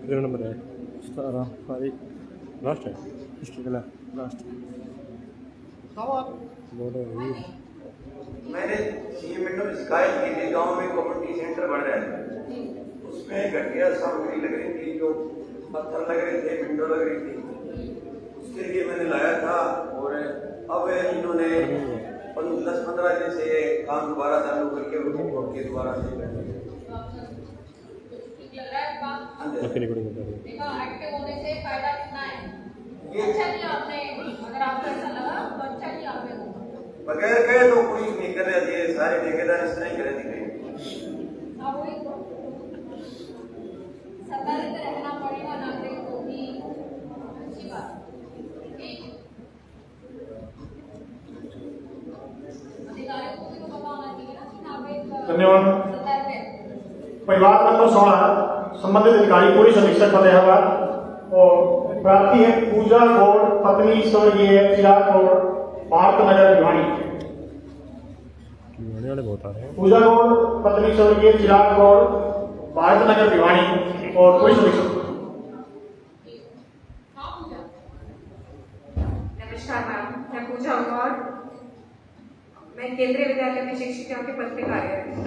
कितना नंबर है? 17 लास्ट है, इसके अगला लास्ट बोलो। मैंने सीएम विंडो में शिकायत की थी, गांव में कम्युनिटी सेंटर बन रहा है, उसमें घटिया सामग्री लग रही थी, जो पत्थर लग रहे थे, विंडो लग रही थी, उसके लिए मैंने लाया था। और अब इन्होंने 10-15 दिन से ये काम दोबारा चालू करके दोबारा से देखा एक्टिव होने से फायदा कितना है। अच्छा किया आपने, अगर आपको ऐसा लगा तो अच्छा किया आपने। बगैर कहे तो कोई नहीं कर रहे थे, सारे ठेकेदार इस तरह ही कर रहे थे। वही तो सतर्क रहना पड़ेगा नागरिक को भी, अच्छी बात। ठीक, अधिकारियों को भी तो पता होना चाहिए ना कि यहाँ पे धन्यवाद। सतर्क है। परिवार नंबर 16 संबंधित अधिकारी पुलिस अधीक्षक फतेहाबाद और प्रार्थी है पूजा गौड़ पत्नी स्वर्गीय चिराग गौड़ भारत नगर भिवानी। वाले बहुत आ रहे हैं। पूजा गौड़ पत्नी स्वर्गीय चिराग गौड़ भारत नगर भिवानी और पुलिस अधीक्षक। नमस्कार मैम, मैं पूजा गौड़, मैं केंद्रीय विद्यालय में शिक्षिका के पद पे कार्यरत हूँ।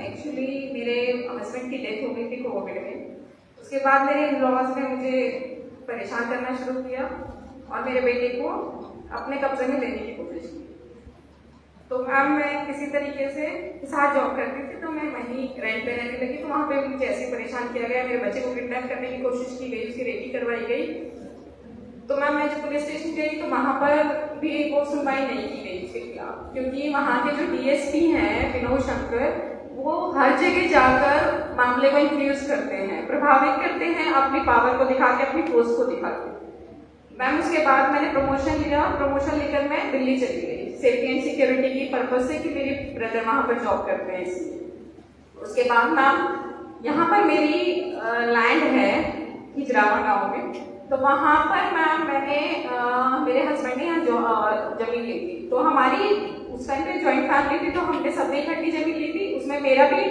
एक्चुअली मेरे हस्बैंड की डेथ हो गई थी कोविड में। उसके बाद मेरे इन-लॉज ने मुझे परेशान करना शुरू किया और मेरे बेटे को अपने कब्जे में लेने की कोशिश की। तो मैम मैं किसी तरीके से साथ जॉब करती थी, तो मैं वहीं रेंट पे रहने लगी। तो वहाँ पे मुझे ऐसे परेशान किया गया, मेरे बच्चे को किडनैप करने की कोशिश की गई, उसकी रेकी करवाई गई। तो मैम मैं जब पुलिस स्टेशन गई तो वहाँ पर भी वो सुनवाई नहीं की गई उसके खिलाफ, क्योंकि वहाँ के जो डीएसपी हैं विनोद शंकर, वो हर जगह जाकर मामले को इंफ्लुएंस करते हैं, प्रभावित करते हैं, अपनी पावर को दिखा के, अपनी फोर्स को दिखा के। मैम उसके बाद मैंने प्रमोशन लिया, प्रमोशन लेकर मैं दिल्ली चली गई सेफ्टी एंड सिक्योरिटी की पर्पज से कि मेरे ब्रदर वहाँ पर जॉब करते हैं इसलिए। उसके बाद मैम यहाँ पर मेरी लैंड है हिजरावा गाँव में, तो वहाँ पर मैम मैंने मेरे हस्बैंड ने यहाँ जमीन ली थी। तो हमारी उस टाइम पे ज्वाइंट फैमिली थी, तो हमने सबने इकट्ठी जमीन ली थी। उसमें मेरा भी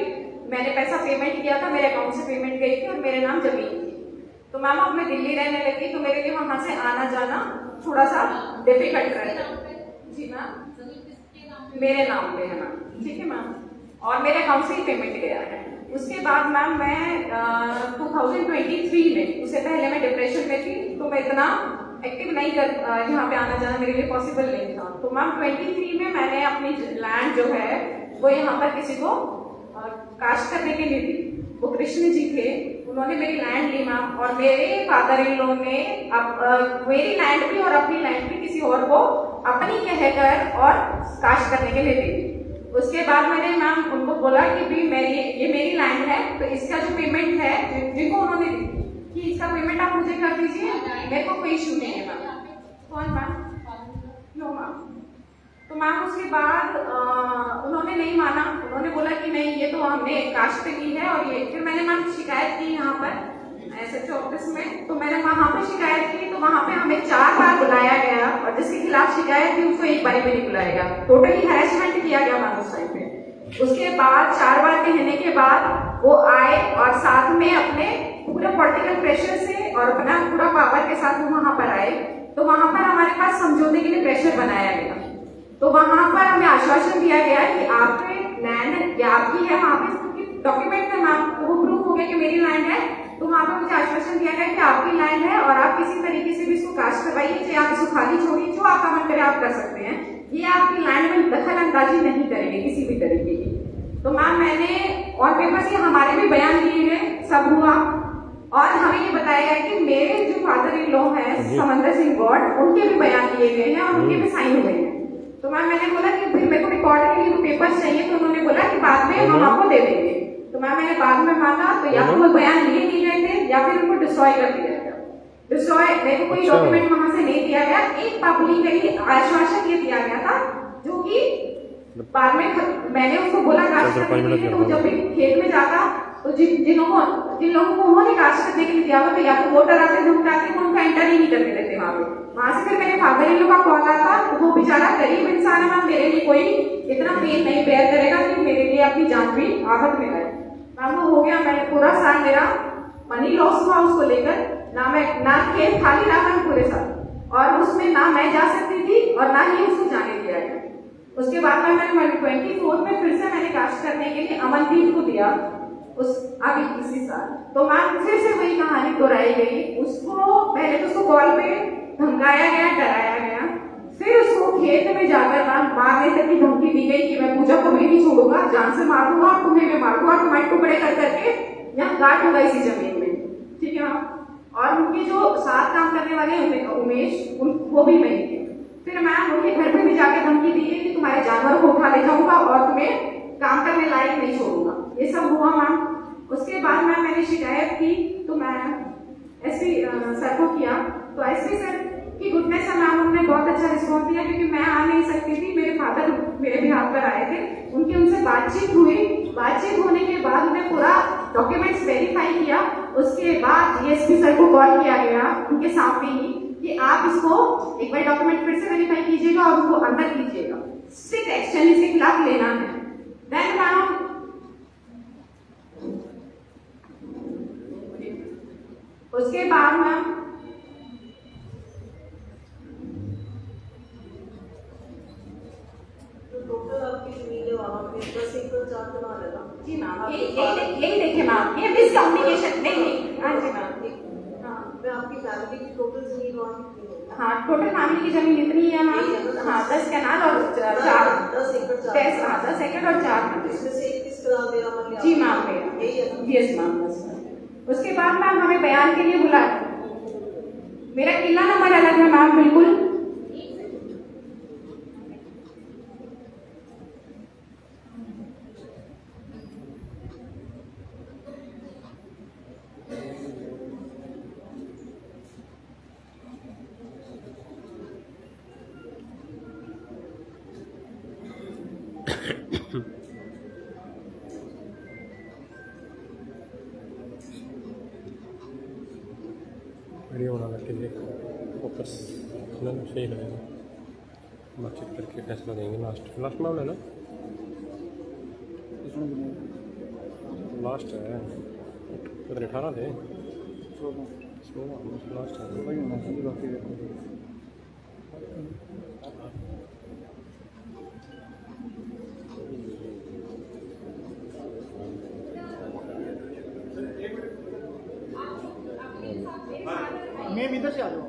मैंने पैसा पेमेंट किया था, मेरे अकाउंट से पेमेंट गई थी और मेरे नाम जमीन थी। तो मैम अब मैं दिल्ली रहने लगी, तो मेरे लिए वहाँ से आना जाना थोड़ा सा डिफिकल्ट रहता है। जी मैम, मेरे नाम पे है मैम, ठीक है मैम, और मेरे अकाउंट से ही पेमेंट गया है। उसके बाद मैम मैं 2023 में, उससे पहले मैं डिप्रेशन में थी, तो मैं इतना एक्टिव नहीं कर, यहाँ पे आना जाना मेरे लिए पॉसिबल नहीं था। तो मैम 23 में मैंने अपनी लैंड जो है वो यहाँ पर किसी को कास्ट करने के लिए दी। वो कृष्ण जी थे, उन्होंने मेरी लैंड ली मैम, और मेरे फादर इन लॉ ने मेरी लैंड भी और अपनी लैंड भी किसी और को अपनी कहकर और कास्ट करने के लिए दी। उसके बाद मैंने मैम उनको बोला कि भी ये मेरी लैंड है, तो इसका जो पेमेंट है जिनको उन्होंने दी कि इसका पेमेंट आप मुझे कर दीजिए, मेरे को कोई इशू नहीं है मैम। कौन मैम? No ma'am. तो मैम उसके बाद उन्होंने नहीं माना, उन्होंने बोला कि नहीं ये तो हमने कास्ट पे की है, और ये फिर मैंने मैम शिकायत की यहाँ पर SHO ऑफिस में। तो मैंने वहाँ पे शिकायत की, तो वहाँ पे हमें 4 बार बुलाया गया, और जिसके खिलाफ शिकायत थी उसको एक बार भी नहीं बुलाया गया। टोटली हैरेसमेंट किया गया मैम उस टाइम पे। उसके बाद 4 बार कहने के बाद वो आए, और साथ में अपने पूरा पॉलिटिकल प्रेशर से और अपना पूरा पावर के साथ वो वहाँ पर आए। तो वहाँ पर हमारे पास समझौते के लिए प्रेशर बनाया गया। तो वहाँ पर हमें आश्वासन दिया गया कि आपके लैंड या आपकी है, वहाँ पे डॉक्यूमेंट में मैम वो प्रूफ हो गया कि मेरी लैंड है। तो वहाँ पर मुझे आश्वासन दिया गया कि आपकी लैंड है, और आप किसी तरीके से भी इसको कास्ट करवाइए, चाहे आप इसको खाली छोड़िए, जो आपका मन करे आप कर सकते हैं, ये आपकी लैंड में दखल अंदाजी नहीं करेंगे किसी भी तरीके की। तो मैम मैंने ऑन पेपर से हमारे भी बयान दिए गए, सब हुआ, और हमें ये बताया गया कि मेरे जो फादर इन लॉ है समंदर सिंह गौड़, उनके भी बयान दिए गए हैं और उनके भी साइन हुए हैं। तो मैम मैंने बोला कि फिर मेरे को रिकॉर्ड के लिए पेपर्स चाहिए, तो उन्होंने बोला कि बाद में हम आपको दे देंगे। तो मैम मैंने बाद में मांगा, तो या तो वो बयान लिए नहीं गए थे, या फिर उनको डिस्ट्रॉय कर दिया गया। डिस्ट्रॉय, मेरे को कोई डॉक्यूमेंट वहां से नहीं दिया गया। एक पब्लिकली आश्वासन ये दिया गया था, जो कि बाद में मैंने उसको बोला कास्ट करने के लिए, तो जब भी खेत में जाता तो जिन लोगों को उन्होंने कास्ट करने के लिए दिया हुआ, तो या तो वो डराते धमकाते, वो उनका एंटर ही नहीं करने देते वहां पे। वहां से फिर मेरे फादर इन लॉ का कॉल आता, तो वो बेचारा गरीब इंसान है मैम, मेरे लिए कोई इतना पेन नहीं बेयर करेगा कि मेरे लिए अपनी जान भी आफत में आए। मैम वो हो गया, मैंने पूरा साल मेरा मनी लॉस हुआ उसको लेकर, ना खेत खाली रहा मैम पूरे साल, और उसमें ना मैं जा सकती थी और ना ही उसको जाने दिया गया। उसके बाद में मैंने 24 में फिर से मैंने कास्ट करने के लिए अमनदीप को दिया, अभी इसी साल। तो मैम फिर से वही कहानी दोहराई गई। उसको पहले तो उसको कॉल पे धमकाया गया, डराया गया, फिर उसको खेत में जाकर मैम मारने तक की धमकी दी गई कि मैं पूजा को भी नहीं छोड़ूंगा, जान से मार दूंगा, तुम्हें मैं मार दूंगा, तुम्हारे टुकड़े कर करके यहाँ गाड़ दूंगा इसी जमीन में, ठीक है मैम। और उनके जो साथ काम करने वाले उमेश, वो भी वही थे। फिर मैम उनके घर पे भी जाके धमकी दी गई कि तुम्हारे जानवरों को उठा ले जाऊंगा और तुम्हें काम करने लायक नहीं छोड़ूंगा। ये सब हुआ मैम। उसके बाद मैंने शिकायत की, तो मैं SP सर को किया, तो SP सर की गुडनेस है मैम, उन्होंने बहुत अच्छा रिस्पॉन्स दिया, क्योंकि मैं आ नहीं सकती थी, मेरे फादर मेरे बिहाफ पर आए थे, उनसे बातचीत हुई। बातचीत होने के बाद उन्हें पूरा डॉक्यूमेंट्स वेरीफाई किया। उसके बाद DSP सर को कॉल किया गया उनके सामने ही कि आप इसको एक बार डॉक्यूमेंट फिर से वेरीफाई कीजिएगा और उनको अंदर कीजिएगा, स्ट्रिक्ट एक्शन इसके खिलाफ लेना है। देन मैम उसके बाद मैम टोटल आपकी जमीन है वहाँ पे 10 एकड़ 4 कनाल है ना? जी मैम, यही देखिए मैम, ये मिसकम्युनिकेशन नहीं। हाँ जी मैम, मैं आपकी फैमिली की टोटल जमीन वहाँ कितनी है? हाँ, टोटल फैमिली की जमीन इतनी है मैम। हाँ, 10 कनाल और 4 10 एकड़ 10 एकड़ और 4। इसमें से 21 कनाल मेरा मतलब? जी मैम, मेरा यही है ना? यस मैम, बस। उसके बाद मैम हमें बयान के लिए बुलाया, मेरा किला नंबर अलग है मैम, बिल्कुल। वीडियो बना करके फोकस सही रहेगा, बातचीत करके फैसला देंगे। लास्ट मामला है ना, लास्ट है, कितने 18 थे, 16 लास्ट है। मैम इधर से आ जाओ।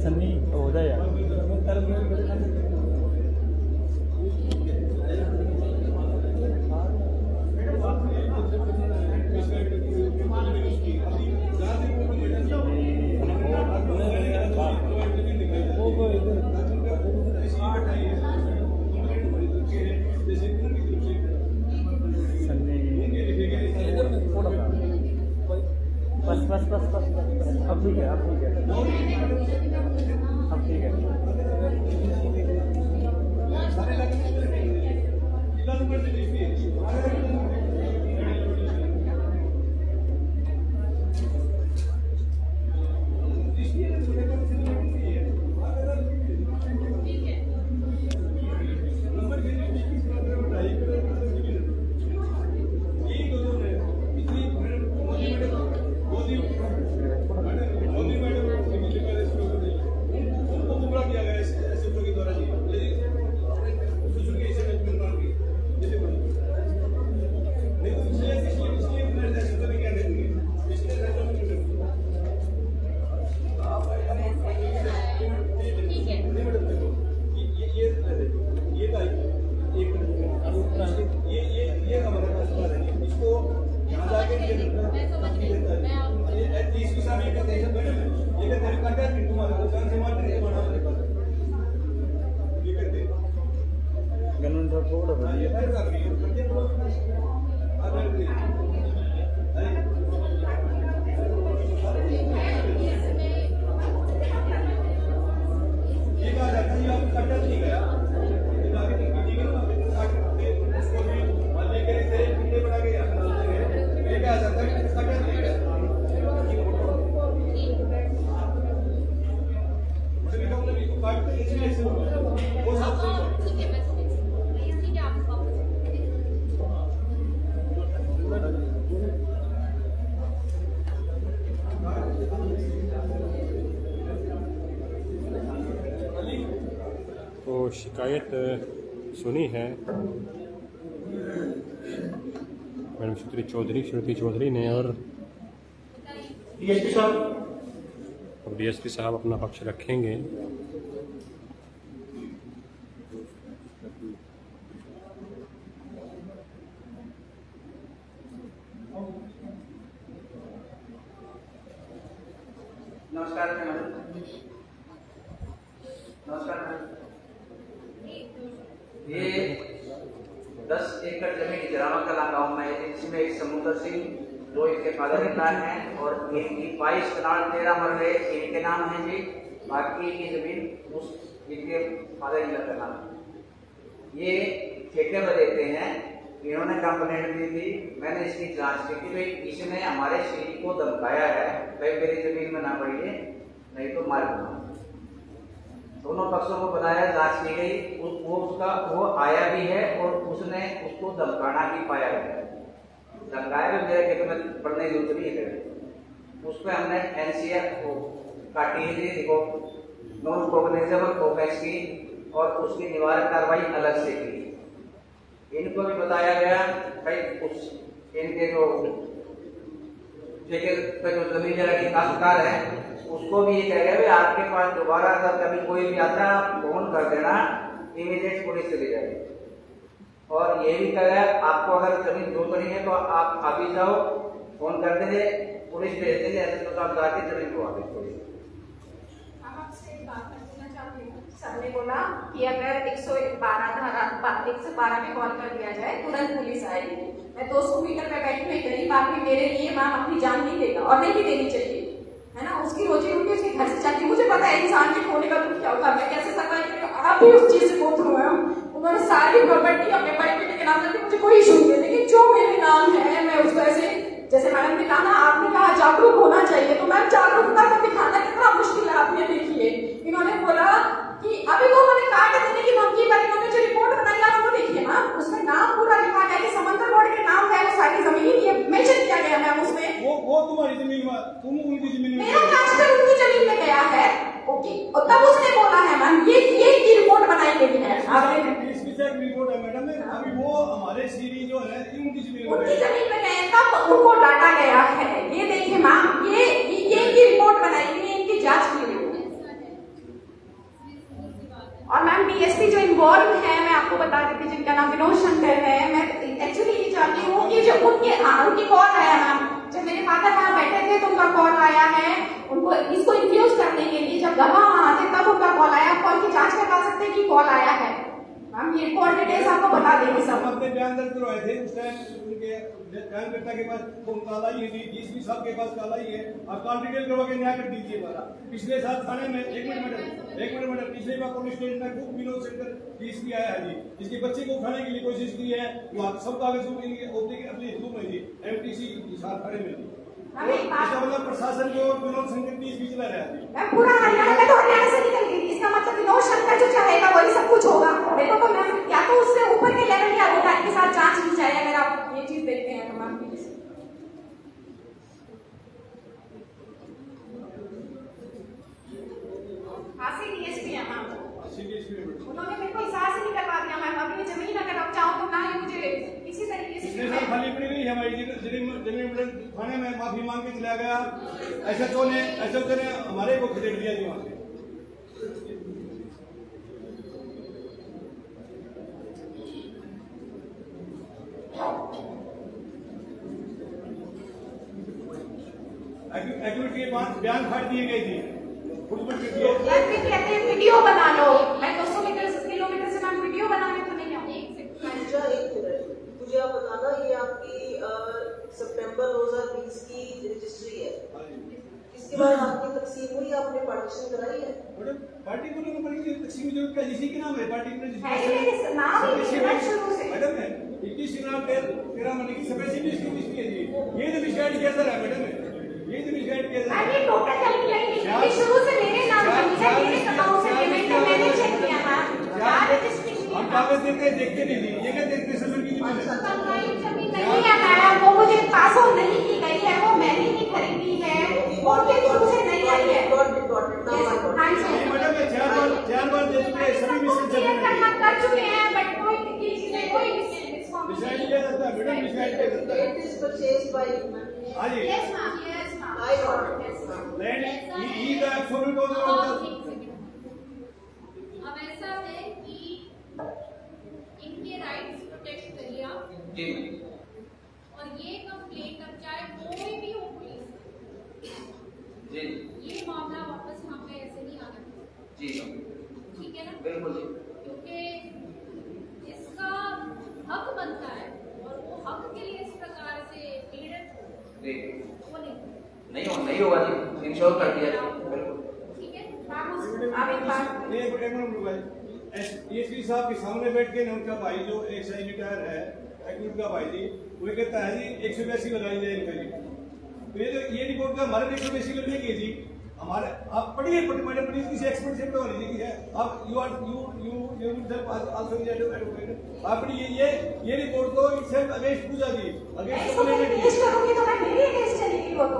सन्नी हो जाए यार। बस बस बस बस अब ठीक है, अब ठीक है, अब ठीक है। तो शिकायत सुनी है मैडम श्रीमती चौधरी ने, और डीएसपी साहब अपना पक्ष रखेंगे। नमस्कार मैडम। नमस्कार मैडम। ये 10 एकड़ जमीन जरावा कला गाँव में है, जिसमें एक समुद्र सिंह जो इनके फादर इन लॉ हैं और इनकी 22 कनाल 13 मरले इनके नाम है जी। बाकी की जमीन उस इनके फादर इन लॉ का नाम है। ये ठेके पर देते हैं। इन्होंने कंप्लेंट दी थी, मैंने इसकी जांच की थी। भाई इसने हमारे श्री को धमकाया है, भाई मेरी जमीन में ना पड़िए नहीं तो मार दूंगा। दोनों पक्षों को बताया, जांच की गई, वो आया भी है और उसने उसको धमकाना भी पाया है। धमकाया भी मेरे खेत में पढ़ने की जरूरत नहीं है। उस पर हमने NCA को काटी है, नॉन कॉग्निजेबल ऑफेंस की, और उसकी निवारक कार्रवाई अलग से की। इनको भी बताया गया भाई उस इनके जो ठेके पे जो जमीन जरा की काश्तकार है उसको भी ये कह रहे हैं आपके पास दोबारा अगर कभी कोई भी आता है आप फोन कर देना, इमीडिएट पुलिस चली जाएगी। और ये भी कह रहा है आपको अगर जमीन जरूरत नहीं है तो आप अभी जाओ, फोन कर देंगे, पुलिस भेज देंगे, ऐसे तो आप जाके जमीन को आ गए। आपसे बात करना चाहते हैं सबने बोला कि अगर 112 में कॉल कर दिया जाए तुरंत पुलिस आएगी। मैं 200 मीटर पे बैठी हुई गरीब आदमी, मेरे लिए मैम अपनी जान नहीं देगा और नहीं भी देनी चाहिए, है ना। उसकी रोजी रोटी उसके घर से चलती। मुझे पता है इंसान के खोने का दुख क्या होता है, मैं कैसे सर्वाइव करूँ। आप भी उस चीज से गो थ्रू है। उन्होंने सारी प्रॉपर्टी अपने बड़े बेटे के नाम करके, मुझे कोई इशू नहीं है, लेकिन जो मेरे नाम है मैं उसको ऐसे, जैसे मैडम ने कहा ना, आपने कहा जागरूक होना चाहिए, तो मैम जागरूकता को दिखाना कितना मुश्किल है। आपने देखिए इन्होंने बोला कि अभी वो मैंने काट देने की धमकी, पर इन्होंने जो रिपोर्ट बनाई आप वो देखिए ना, उसमें नाम पूरा लिखा गया कि समंदर बोर्ड के नाम है, वो सारी जमीन ये मेंशन किया गया है उसमें। वो तुम्हारी जमीन में, तुम उनकी जमीन में, मेरा ट्रांसफर उनकी जमीन में गया है। ओके, और तब उसने बोला है मैम ये की रिपोर्ट बनाई गई है आपने। इसकी चेक रिपोर्ट है मैडम, अभी वो हमारे सीरी जो है उनकी जमीन में गए, तब उनको डाटा गया है। ये देखिए मैम, ये की रिपोर्ट बनाई गई है, इनकी जांच की गई है। और मैम डीएसपी जो इन्वॉल्व है, मैं आपको बता देती हूँ, जिनका नाम विनोद शंकर है। मैं एक्चुअली ये चाहती हूँ कि जो उनकी कॉल आया मैम, जब मेरे फादर वहाँ बैठे थे तो उनका कॉल आया है उनको इसको इंफ्यूज करने के लिए। जब गवाह वहाँ थे तब उनका कॉल आया। आप कॉल की जांच करवा सकते हैं कि कॉल आया है मैम, ये कॉल डिटेल्स आपको बता देंगे सब। अपने बयान दर्ज करवाए थे उस टाइम, उनके बयानकर्ता के पास काला ही थी, डीएसपी साहब के पास काला ही है। आप कॉल डिटेल करवा के न्याय कर दीजिए हमारा। पिछले साल थाने में एक मिनट मैडम, पिछले बार पुलिस स्टेशन में खूब विनोद शंकर डीएसपी आया है जी, इसके बच्चे को उठाने के लिए कोशिश की है। वो सब कागज अपनी धूप में जी एमटीसी थाने में जी। इसका मतलब प्रशासन जो विनोद शंकर डीएसपी चला रहा है। पूरा हरियाणा में तो हरियाणा से निकल गई, इसका मतलब विनोद शंकर जो चाहेगा वही सब कुछ होगा। देखो तो मैम, या तो उससे ऊपर के लेवल के अधिकारी के साथ जांच की जाए, अगर आप ये चीज देखते हैं तो मैम। डीएसपी है मैम, उन्होंने मेरे को इशारा से नहीं करवा दिया मैम। अभी जमीन अगर आप चाहो तो ना ही मुझे किसी तरीके से खाली पड़ी हुई हमारी जमीन थाने में माफी मांग के चला गया। एसएचओ ने हमारे को खदेड़ दिया जी वहां से। एक्टिविटी के बयान फाड़ दिए गए थे। वीडियो बना लो। मैं 200 किलोमीटर से मैम वीडियो बनाने तो नहीं आऊंगी। मुझे आप बताना, ये आपकी सितंबर 2020 की रजिस्ट्री है, इसके बाद आपकी तकसीम हुई, आपने पार्टीशन कराई है? पार्टी को तकसीम जो इसी के नाम है पार्टी में मैडम है 21 नाम 13 महीने की सब्सिडी इसकी है जी। ये जो डिसाइड किया था मैडम, ये जो डिसाइड किया था ये टोटल कैलकुलेट शुरू से मेरे नाम है, मेरे अकाउंट से पेमेंट मैंने चेक किया मैम। हम कागज देखते नहीं थी, ये क्या देखते ससुर की जमीन नहीं है मैडम, वो मुझे पास ऑन नहीं की गई है, वो मैंने ही खरीदी है, उनके थ्रू से नहीं आई है। मैडम 4 बार दे चुके हैं, सभी मिशन कर चुके हैं, बट कोई डिसाइड किया जाता है मैडम, डिसाइड किया जाता है। It is purchased by हाँ जी, yes ma'am, yes ma'am, I got it. Land E का एब्सोल्यूट हो गया। अब ऐसा है कि इनके राइट्स प्रोटेक्ट करिए आप जी, और ये कंप्लेंट अब चाहे कोई भी हो पुलिस जी, ये मामला वापस हम पे ऐसे नहीं आना जी, ठीक है ना? बिल्कुल जी, क्योंकि इसका हक बनता है और वो हक के लिए इस प्रकार से पीड़ित जी, वो नहीं होगा जी, इंश्योर कर दिया बिल्कुल। ठीक है। एसपी साहब के सामने बैठ के उनका भाई जो एक्साइज रिटायर है एक्टिव का भाई जी, वो कहता है जी 182 लगाई जाए इनका जी। तो ये रिपोर्ट का हमारे 182 लगने की जी। हमारे आप पढ़िए मैडम, प्लीज किसी एक्सपर्ट से पढ़वा लीजिए है। आप यू आप पढ़िए ये रिपोर्ट को इटसेल्फ अगेंस्ट पूजा जी, अगेंस्ट करूंगी तो मैं मेरे अगेंस्ट चलेगी वो, तो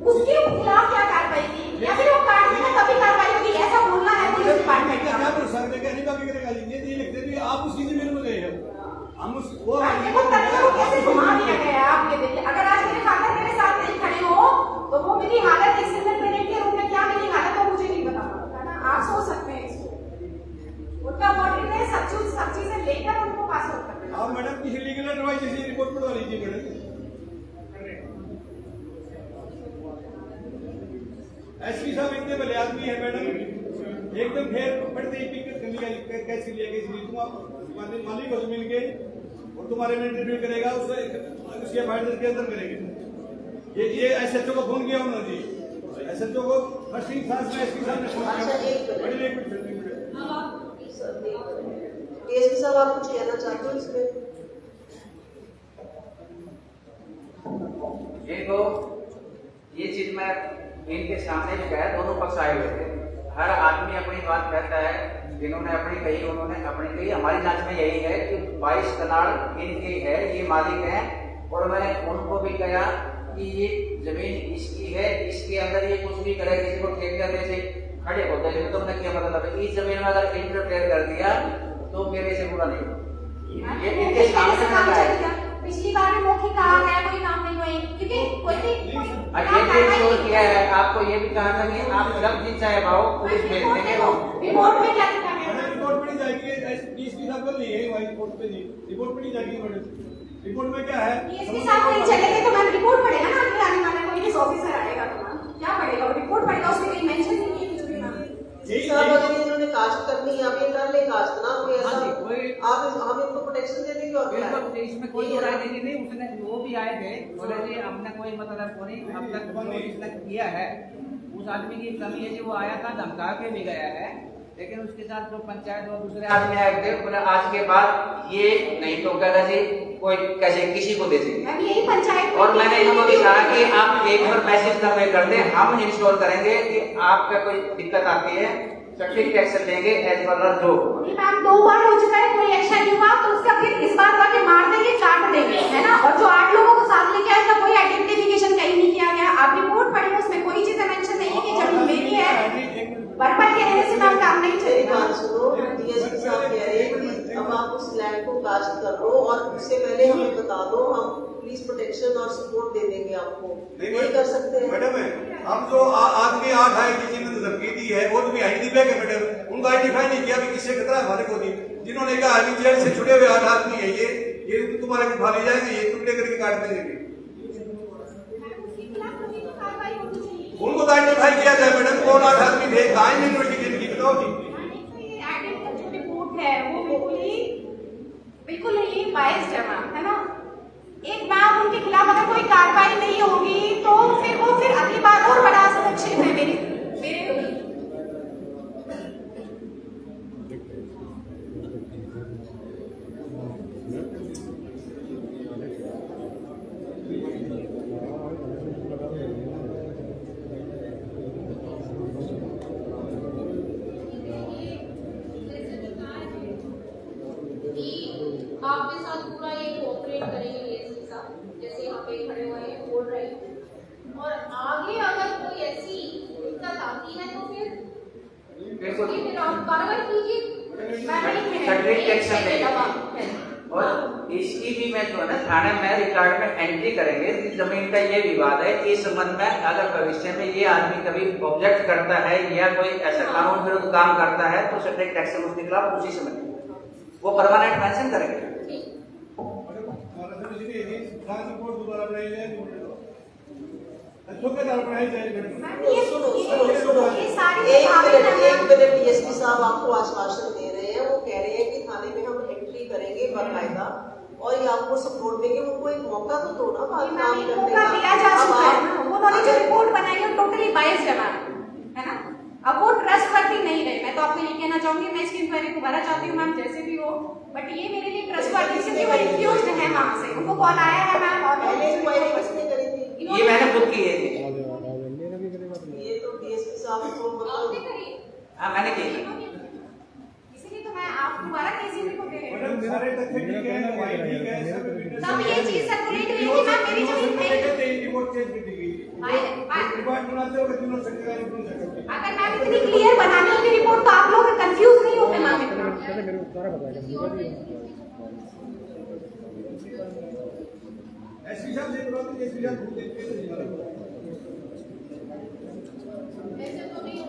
उसके खिलाफ क्या कार्रवाई की या फिर वो कार्रवाई में कभी कार्रवाई होगी, ऐसा बोलना है पुलिस डिपार्टमेंट का। क्या भरोसा कहने का भी करेगा जी, ये लिखते भी आप उसकी जमीन में गए हो, हम उस वो कैसे घुमा दिया गया आप ये देखिए। अगर आज मेरे फादर मेरे साथ नहीं खड़े हो तो वो मेरी हालत एक सिंगल प्रेग्नेंट के रूप में क्या मेरी हालत हो मुझे नहीं पता है ना। आप सोच सकते हैं इसको, उनका मोटिव है सब चीजें लेकर उनको पास आउट करना। आप मैडम किसी लीगल एडवाइस जैसी रिपोर्ट पढ़वा लीजिए मैडम। एसपी साहब इतने भले आदमी है मैडम, एकदम फिर पड़ते ही पिक कर लिया, कैसे लिया कैसे तुम आप मालिक हो जमीन के और तुम्हारे में इंटरव्यू करेगा उसके फाइल के अंदर करेगा। ये एसएचओ को फोन किया उन्होंने जी, एसएचओ को फर्स्ट क्लास में एसपी साहब ने फोन किया। डीएसपी साहब आप कुछ कहना चाहते हो इसमें? ये चीज मैं इनके सामने भी कहा, दोनों पक्ष आए हुए थे। हर आदमी अपनी बात कहता है, जिन्होंने अपनी कही उन्होंने अपनी कही। हमारी जांच में यही है कि 22 कनाल इनकी है, ये मालिक हैं, और मैंने उनको भी कहा कि ये जमीन इसकी है, इसके अंदर ये कुछ भी करे, किसी को ठेके करने से खड़े होते हैं, तुमने क्या मतलब है? इस जमीन में अगर इंटरफेयर कर दिया तो मेरे से बुरा नहीं होगा। ये इनके सामने पिछली बार भी मौखिक कहा गया, कोई काम नहीं हुए, क्योंकि कोई किया है। आपको ये भी कहा था कि आप जब भी चाहे भाव पुलिस भेज देंगे। रिपोर्ट में क्या लिखा गया? रिपोर्ट पढ़ी जाएगी, डीएसपी साहब को नहीं है वही रिपोर्ट पे नहीं, रिपोर्ट पढ़ी जाएगी मैडम। रिपोर्ट में क्या है? डीएसपी साहब नहीं चलेंगे तो मैम रिपोर्ट पढ़ेगा ना, आगे आने वाला कोई ऑफिसर आएगा तो मैम क्या पढ़ेगा? रिपोर्ट पढ़ेगा, उसमें कहीं मेंशन नहीं है कुछ भी मैम। साहब अगर इन्होंने कास्ट करनी है, अभी कर ले कास्ट ना, कोई ऐसा आप हम इनको प्रोटेक्शन दे देंगे। और इसमें कोई बुराई नहीं थी। उसने वो भी आए थे, बोले जी हमने कोई मतलब को नहीं अब तक इसने किया है। उस आदमी की कमी है, जो वो आया था धमका के भी गया है, लेकिन उसके साथ जो पंचायत और दूसरे आदमी आए थे, बोले आज के बाद ये नहीं तो कहता जी कोई कैसे किसी को दे देंगे। और मैंने इनको भी कहा कि आप एक बार मैसेज सर्वे कर दें, हम इंश्योर करेंगे कि आपका कोई दिक्कत आती है सटीक एक्शन लेंगे एज पर जो। मैम 2 बार हो चुका है, कोई एक्शन नहीं हुआ, तो उसका फिर इस बार वाके मार देंगे, काट देंगे, है ना। और जो 8 लोगों को साथ लेके आए, उसका कोई आइडेंटिफिकेशन कहीं नहीं किया गया। आप रिपोर्ट पढ़िए, उसमें कोई चीजें मेंशन नहीं है कि जमीन मेरी है। बरपर के रहने से मैम काम नहीं चलेगा। बात सुनो, डीएसपी साहब कह रहे हैं कि अब आप उस लैंड को कास्ट कर लो और उससे पहले हमें बता दो, हम पुलिस प्रोटेक्शन और सपोर्ट दे देंगे आपको। नहीं कर सकते हैं मैडम। हम जो आदमी 8 आए किसी ने धमकी दी है, वो तो भी आइडेंटिफाई है मैडम, उनको आइडेंटिफाई नहीं किया भी किससे खतरा है हमारे को नहीं। जिन्होंने कहा अभी जेल से छुड़े हुए 8 आदमी है, ये तुम्हारे को ले जाएंगे, ये टुकड़े करके काट देंगे। उनको तो आइडेंटिफाई किया जाए मैडम, कौन 8 आदमी थे, कहाँ इन्वेस्टिगेशन की बताओ। रिपोर्ट है वो बिल्कुल ही बायस्ड है मैम, है ना। एक मैम उनके खिलाफ अगर कोई कार्रवाई नहीं होगी तो फिर अगली बार और बड़ा हस्तक्षेप है मेरे आपके साथ पूरा ये कोऑपरेट करेंगे डीएसपी साहब, जैसे यहाँ पे खड़े हुए हैं बोल रहे हैं। और आगे अगर कोई ऐसी दिक्कत आती है तो फिर आप कार्रवाई कीजिए। और इसकी भी मैं जो है ना थाने में रिकॉर्ड में एंट्री करेंगे। इस जमीन का ये विवाद है, इस संबंध में अगर भविष्य में ये आदमी कभी ऑब्जेक्ट करता है या कोई ऐसा कानून विरुद्ध काम करता है तो सब्जेक्ट एक्शन उसके खिलाफ उसी समय वो परमानेंट मेंशन करेंगे। एक मिनट डीएसपी साहब आपको आश्वासन दे रहे हैं, वो कह रहे हैं कि थाने में हम एंट्री करेंगे बाकायदा और ये आपको सपोर्ट देंगे। उनको एक मौका तो दो ना बात काम करने का। दिया जा चुका है ना, उन्होंने जो रिपोर्ट बनाई है टोटली बायस्ड है ना। अब वो ट्रस्टवर्दी नहीं रहे। मैं तो आपको ये कहना चाहूंगी, मैं इसकी इंक्वायरी दोबारा चाहती हूँ मैम, जैसे भी हो, बट ये मेरे लिए ट्रस्टवर्दी क्योंकि वो रिफ्यूज्ड है वहां से, उनको कॉल आया है मैम। और पहले इंक्वायरी किसने करी थी? ये मैंने खुद की है। ये तो डीएसपी साहब को हाँ मैंने की, इसलिए तो मैं आप दोबारा केस को दे रही हूं। सारे तथ्य ठीक है, दवाई ठीक है, तब ये चीज सर्कुलेट हुई कि मैम मेरी जमीन नहीं। रिपोर्ट चेंज कर दी गई। रिपोर्ट बनाते हो कि तीनों सरकारी बन सकते। अगर मैम इतनी क्लियर बनानी होती रिपोर्ट तो आप लोग कंफ्यूज नहीं होते मैम इतना। एसपी साहब से बोलो तो एसपी साहब ऐसे तो नहीं हो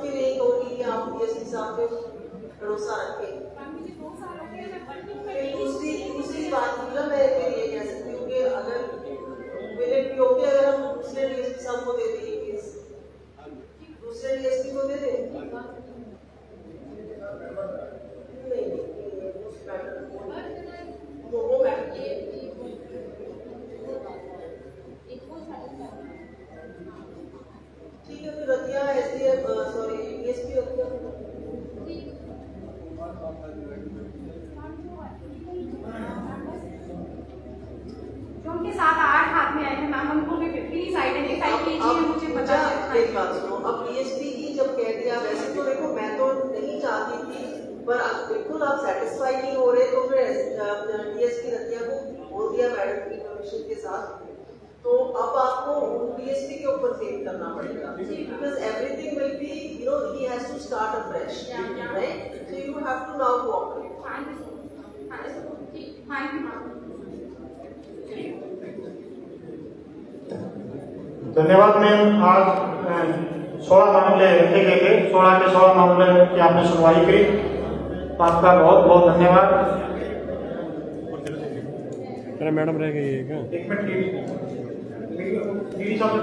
फिर यही कहूंगी कि आप डीएसपी साहब पे भरोसा रखें। दूसरी बात मतलब मैं फिर ये कह सकती हूँ कि अगर मेरे पीओ के अगर हम दूसरे डीएसपी साहब को दे दें केस, दूसरे डीएसपी को दे दें, वो ठीक है, फिर Ratia SDM sorry DSP Ratia जो उनके साथ 8 हाथ में आए थे मैम, उनको भी प्लीज आइडेंटिफाई कीजिए, मुझे पता चलता है। एक बात सुनो, अब डीएसपी की जब कह दिया, वैसे तो देखो मैं तो नहीं चाहती थी, पर अब बिल्कुल आप सेटिस्फाई नहीं हो रहे, तो फिर डीएसपी रतिया को बोल दिया मैडम की परमिशन के साथ, तो अब आपको डीएसपी के ऊपर फेल करना पड़ेगा, because everything will be you know he has to start afresh, right? So you have to now cooperate. धन्यवाद मैम। आज 16 मामले रखे गए थे, 16 के 16 मामले की आपने सुनवाई करी, तो आपका बहुत बहुत धन्यवाद। अरे मैडम रह गई है क्या? एक मिनट, साहब